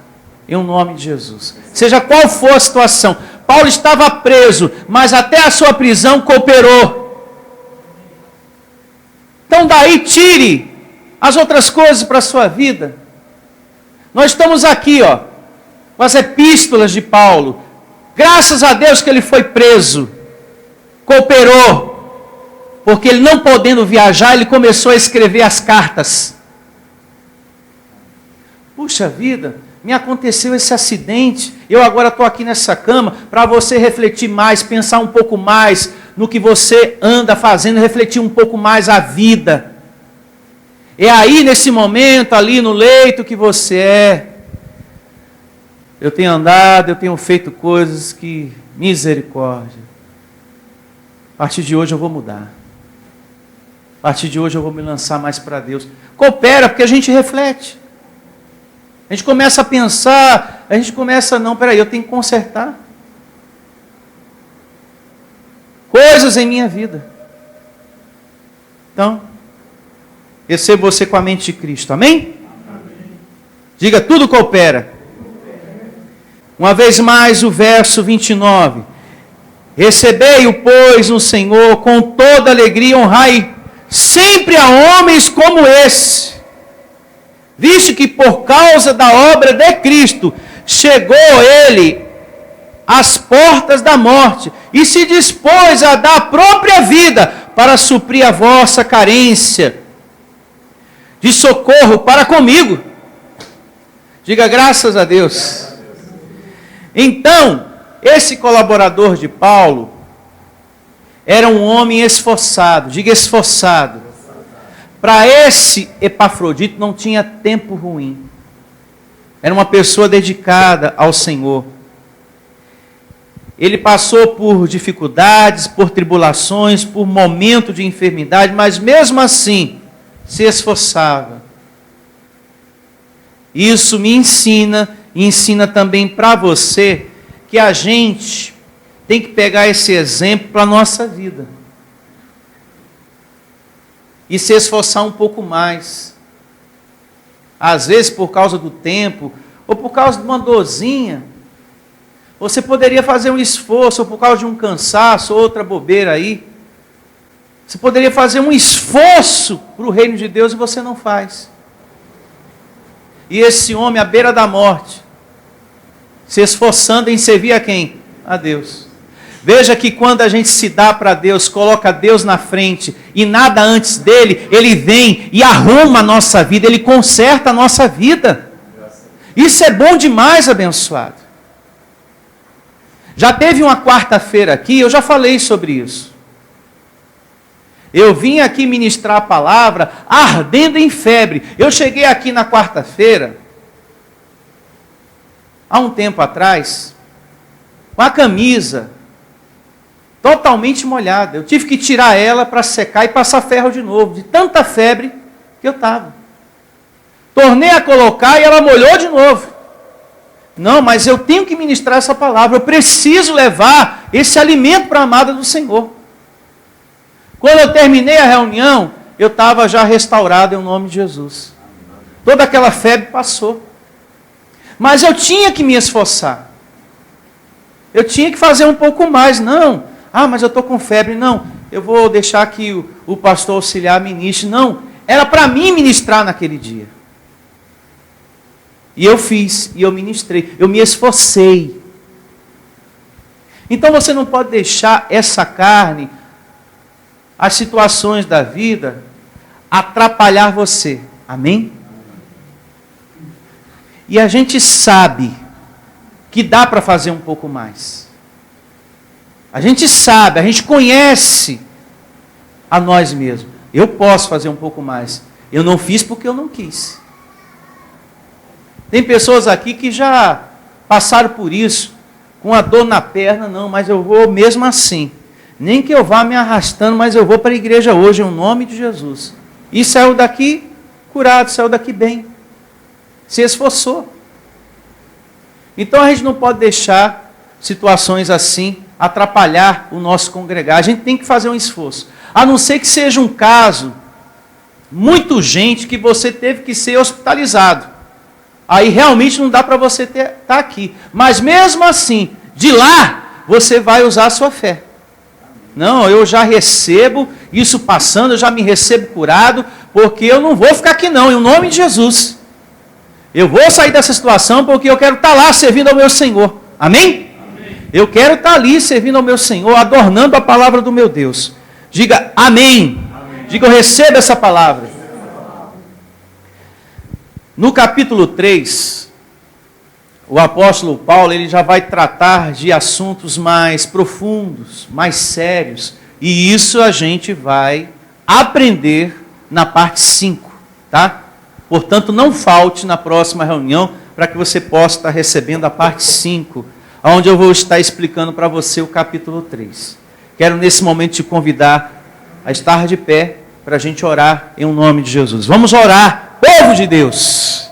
Speaker 2: em nome de Jesus. Seja qual for a situação. Paulo estava preso, mas até a sua prisão cooperou. Então daí tire as outras coisas para a sua vida. Nós estamos aqui, com as epístolas de Paulo. Graças a Deus que ele foi preso. Cooperou. Porque ele não podendo viajar, ele começou a escrever as cartas. Puxa vida, me aconteceu esse acidente. Eu agora estou aqui nessa cama para você refletir mais, pensar um pouco mais no que você anda fazendo, refletir um pouco mais a vida. É aí, nesse momento, ali no leito que você é. Eu tenho andado, eu tenho feito coisas que, misericórdia. A partir de hoje eu vou mudar. A partir de hoje eu vou me lançar mais para Deus. Coopera, porque a gente reflete. A gente começa a pensar, peraí, eu tenho que consertar coisas em minha vida. Então, receba você com a mente de Cristo, amém? Amém. Diga, tudo coopera. Uma vez mais o verso 29. Recebei-o, pois, no Senhor com toda alegria, honrai sempre a homens como esse, visto que por causa da obra de Cristo, chegou ele às portas da morte, e se dispôs a dar a própria vida, para suprir a vossa carência de socorro para comigo. Diga graças a Deus. Então, esse colaborador de Paulo, era um homem esforçado, diga esforçado. Para esse Epafrodito não tinha tempo ruim. Era uma pessoa dedicada ao Senhor. Ele passou por dificuldades, por tribulações, por momento de enfermidade, mas mesmo assim se esforçava. Isso me ensina e ensina também para você que a gente tem que pegar esse exemplo para a nossa vida. E se esforçar um pouco mais. Às vezes por causa do tempo, ou por causa de uma dorzinha, você poderia fazer um esforço, ou por causa de um cansaço, ou outra bobeira aí. Você poderia fazer um esforço para o reino de Deus e você não faz. E esse homem à beira da morte, se esforçando em servir a quem? A Deus. Veja que quando a gente se dá para Deus, coloca Deus na frente e nada antes dele, Ele vem e arruma a nossa vida, Ele conserta a nossa vida. Isso é bom demais, abençoado. Já teve uma quarta-feira aqui, eu já falei sobre isso. Eu vim aqui ministrar a palavra ardendo em febre. Eu cheguei aqui na quarta-feira, há um tempo atrás, com a camisa totalmente molhada. Eu tive que tirar ela para secar e passar ferro de novo, de tanta febre que eu estava. Tornei a colocar e ela molhou de novo. Não, mas eu tenho que ministrar essa palavra, eu preciso levar esse alimento para a amada do Senhor. Quando eu terminei a reunião, eu estava já restaurado em nome de Jesus. Toda aquela febre passou. Mas eu tinha que me esforçar. Eu tinha que fazer um pouco mais. Não, mas eu estou com febre. Não, eu vou deixar que o pastor auxiliar ministre. Não, era para mim ministrar naquele dia. E eu fiz, e eu ministrei. Eu me esforcei. Então você não pode deixar essa carne, as situações da vida, atrapalhar você. Amém? E a gente sabe que dá para fazer um pouco mais. A gente sabe, a gente conhece a nós mesmos. Eu posso fazer um pouco mais. Eu não fiz porque eu não quis. Tem pessoas aqui que já passaram por isso, com a dor na perna, não, mas eu vou mesmo assim. Nem que eu vá me arrastando, mas eu vou para a igreja hoje, em nome de Jesus. E saiu daqui curado, saiu daqui bem. Se esforçou. Então a gente não pode deixar situações assim atrapalhar o nosso congregar. A gente tem que fazer um esforço. A não ser que seja um caso muito urgente que você teve que ser hospitalizado. Aí realmente não dá para você estar aqui. Mas mesmo assim, de lá, você vai usar a sua fé. Não, eu já recebo isso passando, eu já me recebo curado, porque eu não vou ficar aqui não, em nome de Jesus. Eu vou sair dessa situação porque eu quero estar lá servindo ao meu Senhor. Amém? Amém. Eu quero estar ali servindo ao meu Senhor, adornando a palavra do meu Deus. Diga amém. Amém. Diga eu recebo essa palavra. No capítulo 3, o apóstolo Paulo ele já vai tratar de assuntos mais profundos, mais sérios. E isso a gente vai aprender na parte 5, tá? Portanto, não falte na próxima reunião para que você possa estar recebendo a parte 5, onde eu vou estar explicando para você o capítulo 3. Quero nesse momento te convidar a estar de pé para a gente orar em nome de Jesus. Vamos orar, povo de Deus.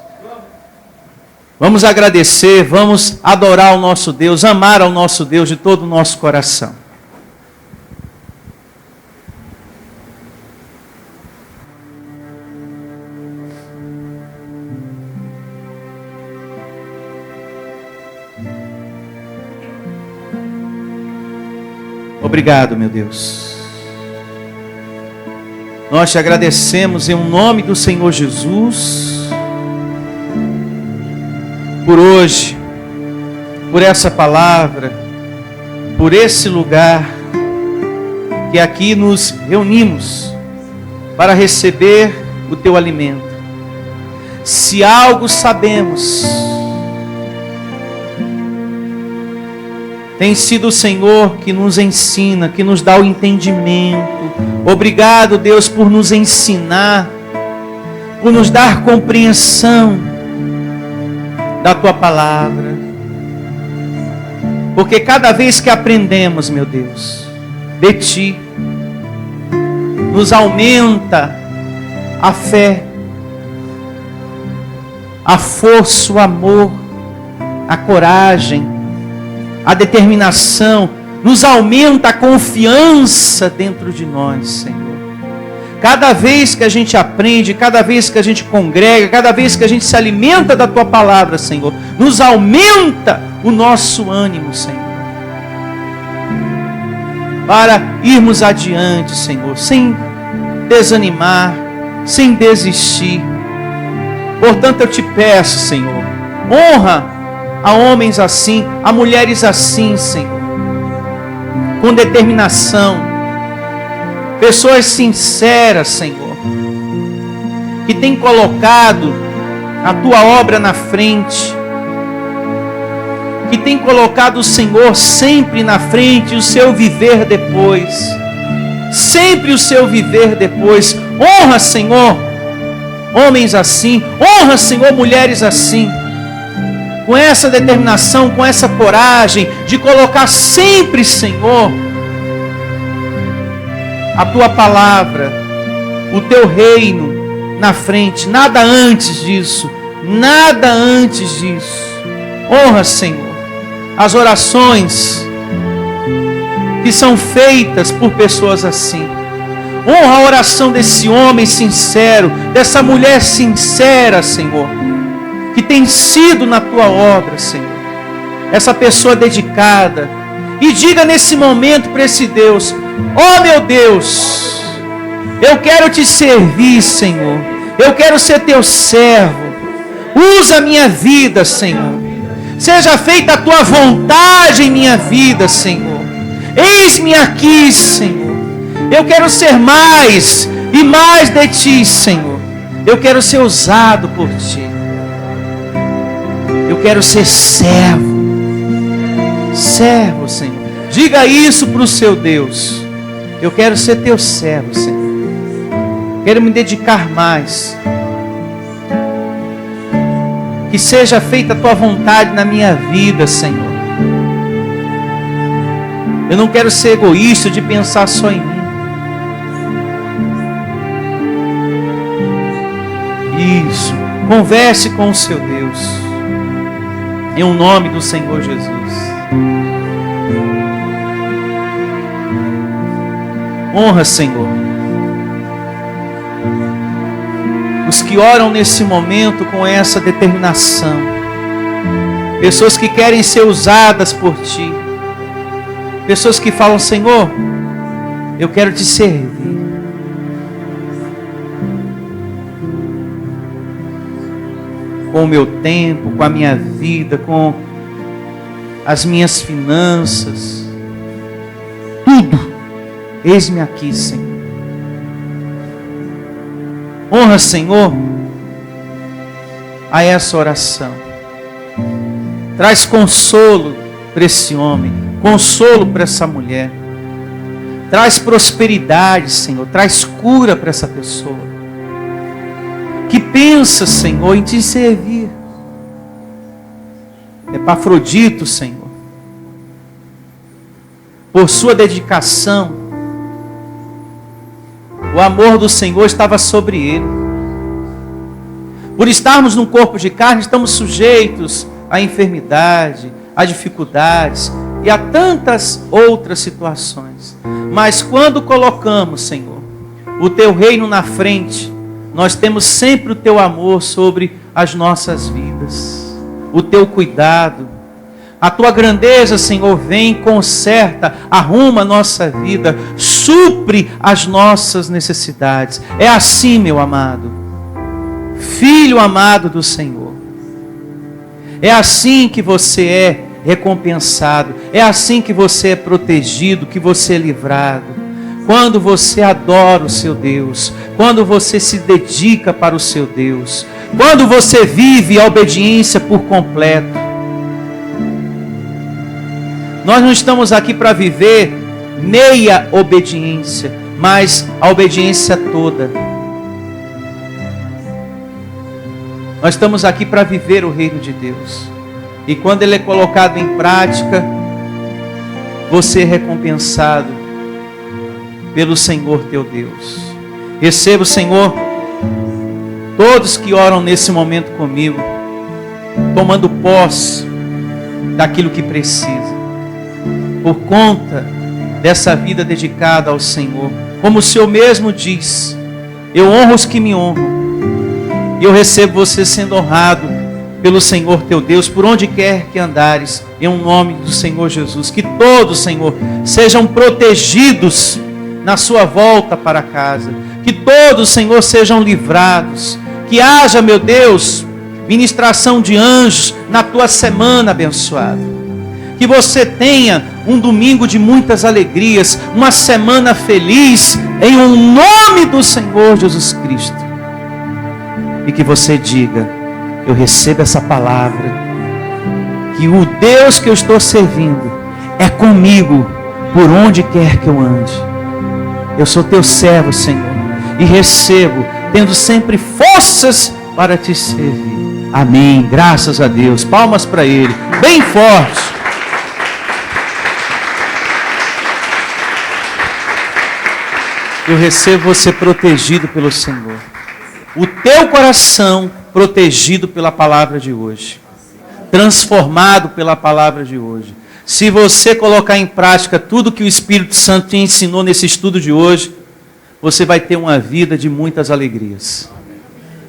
Speaker 2: Vamos agradecer, vamos adorar o nosso Deus, amar ao nosso Deus de todo o nosso coração. Obrigado, meu Deus. Nós te agradecemos em nome do Senhor Jesus, por hoje, por essa palavra, por esse lugar que aqui nos reunimos para receber o teu alimento. Se algo sabemos, tem sido o Senhor que nos ensina, que nos dá o entendimento. Obrigado, Deus, por nos ensinar, por nos dar compreensão da tua palavra. Porque cada vez que aprendemos, meu Deus, de ti, nos aumenta a fé, a força, o amor, a coragem, a determinação, nos aumenta a confiança dentro de nós, Senhor. Cada vez que a gente aprende, cada vez que a gente congrega, cada vez que a gente se alimenta da tua palavra, Senhor, nos aumenta o nosso ânimo, Senhor, para irmos adiante, Senhor, sem desanimar, sem desistir. Portanto, eu te peço, Senhor, honra a homens assim, a mulheres assim, Senhor, com determinação. Pessoas sinceras, Senhor, que têm colocado a Tua obra na frente, que têm colocado o Senhor sempre na frente e o seu viver depois. Sempre o seu viver depois. Honra, Senhor, homens assim. Honra, Senhor, mulheres assim. Com essa determinação, com essa coragem de colocar sempre, Senhor, a Tua palavra, o Teu reino na frente. Nada antes disso. Nada antes disso. Honra, Senhor, as orações que são feitas por pessoas assim. Honra a oração desse homem sincero, dessa mulher sincera, Senhor, que tem sido na Tua obra, Senhor. Essa pessoa dedicada. E diga nesse momento para esse Deus: ó meu Deus, eu quero Te servir, Senhor. Eu quero ser Teu servo. Usa a minha vida, Senhor. Seja feita a Tua vontade em minha vida, Senhor. Eis-me aqui, Senhor. Eu quero ser mais e mais de Ti, Senhor. Eu quero ser usado por Ti. Eu quero ser servo. Servo, Senhor. Diga isso para o seu Deus. Eu quero ser Teu servo, Senhor. Quero me dedicar mais. Que seja feita a Tua vontade na minha vida, Senhor. Eu não quero ser egoísta de pensar só em mim. Isso. Converse com o seu Deus. Em nome do Senhor Jesus. Honra, Senhor, os que oram nesse momento com essa determinação. Pessoas que querem ser usadas por Ti. Pessoas que falam: Senhor, eu quero Te servir. Com o meu tempo, com a minha vida, com as minhas finanças. Tudo. Eis-me aqui, Senhor. Honra, Senhor, a essa oração. Traz consolo para esse homem. Consolo para essa mulher. Traz prosperidade, Senhor. Traz cura para essa pessoa. Que pensa, Senhor, em Te servir. Epafrodito, Senhor, por sua dedicação, o amor do Senhor estava sobre ele. Por estarmos num corpo de carne, estamos sujeitos à enfermidade, a dificuldades e a tantas outras situações. Mas quando colocamos, Senhor, o Teu reino na frente, nós temos sempre o Teu amor sobre as nossas vidas, o Teu cuidado. A Tua grandeza, Senhor, vem, conserta, arruma a nossa vida, supre as nossas necessidades. É assim, meu amado, filho amado do Senhor. É assim que você é recompensado. É assim que você é protegido, que você é livrado. Quando você adora o seu Deus, quando você se dedica para o seu Deus, quando você vive a obediência por completo. Nós não estamos aqui para viver meia obediência, mas a obediência toda. Nós estamos aqui para viver o reino de Deus. E quando ele é colocado em prática, você é recompensado pelo Senhor teu Deus. Receba, Senhor, todos que oram nesse momento comigo, tomando posse daquilo que precisa, por conta dessa vida dedicada ao Senhor. Como o Senhor mesmo diz, eu honro os que me honram, e eu recebo você sendo honrado pelo Senhor teu Deus, por onde quer que andares, em nome do Senhor Jesus. Que todos, Senhor, sejam protegidos na sua volta para casa. Que todos, Senhor, sejam livrados. Que haja, meu Deus, ministração de anjos na tua semana abençoada. Que você tenha um domingo de muitas alegrias, uma semana feliz, em nome do Senhor Jesus Cristo. E que você diga: eu recebo essa palavra, que o Deus que eu estou servindo é comigo por onde quer que eu ande. Eu sou teu servo, Senhor, e recebo, tendo sempre forças para te servir. Amém. Graças a Deus. Palmas para Ele, bem forte. Eu recebo você protegido pelo Senhor. O teu coração protegido pela palavra de hoje. Transformado pela palavra de hoje. Se você colocar em prática tudo que o Espírito Santo te ensinou nesse estudo de hoje, você vai ter uma vida de muitas alegrias.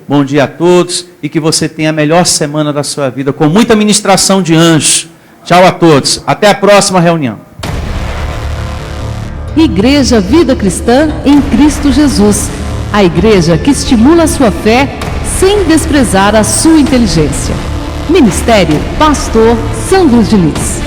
Speaker 2: Bom dia a todos e que você tenha a melhor semana da sua vida, com muita ministração de anjos. Tchau a todos. Até a próxima reunião.
Speaker 3: Igreja Vida Cristã em Cristo Jesus. A igreja que estimula a sua fé sem desprezar a sua inteligência. Ministério Pastor Sandro Diniz.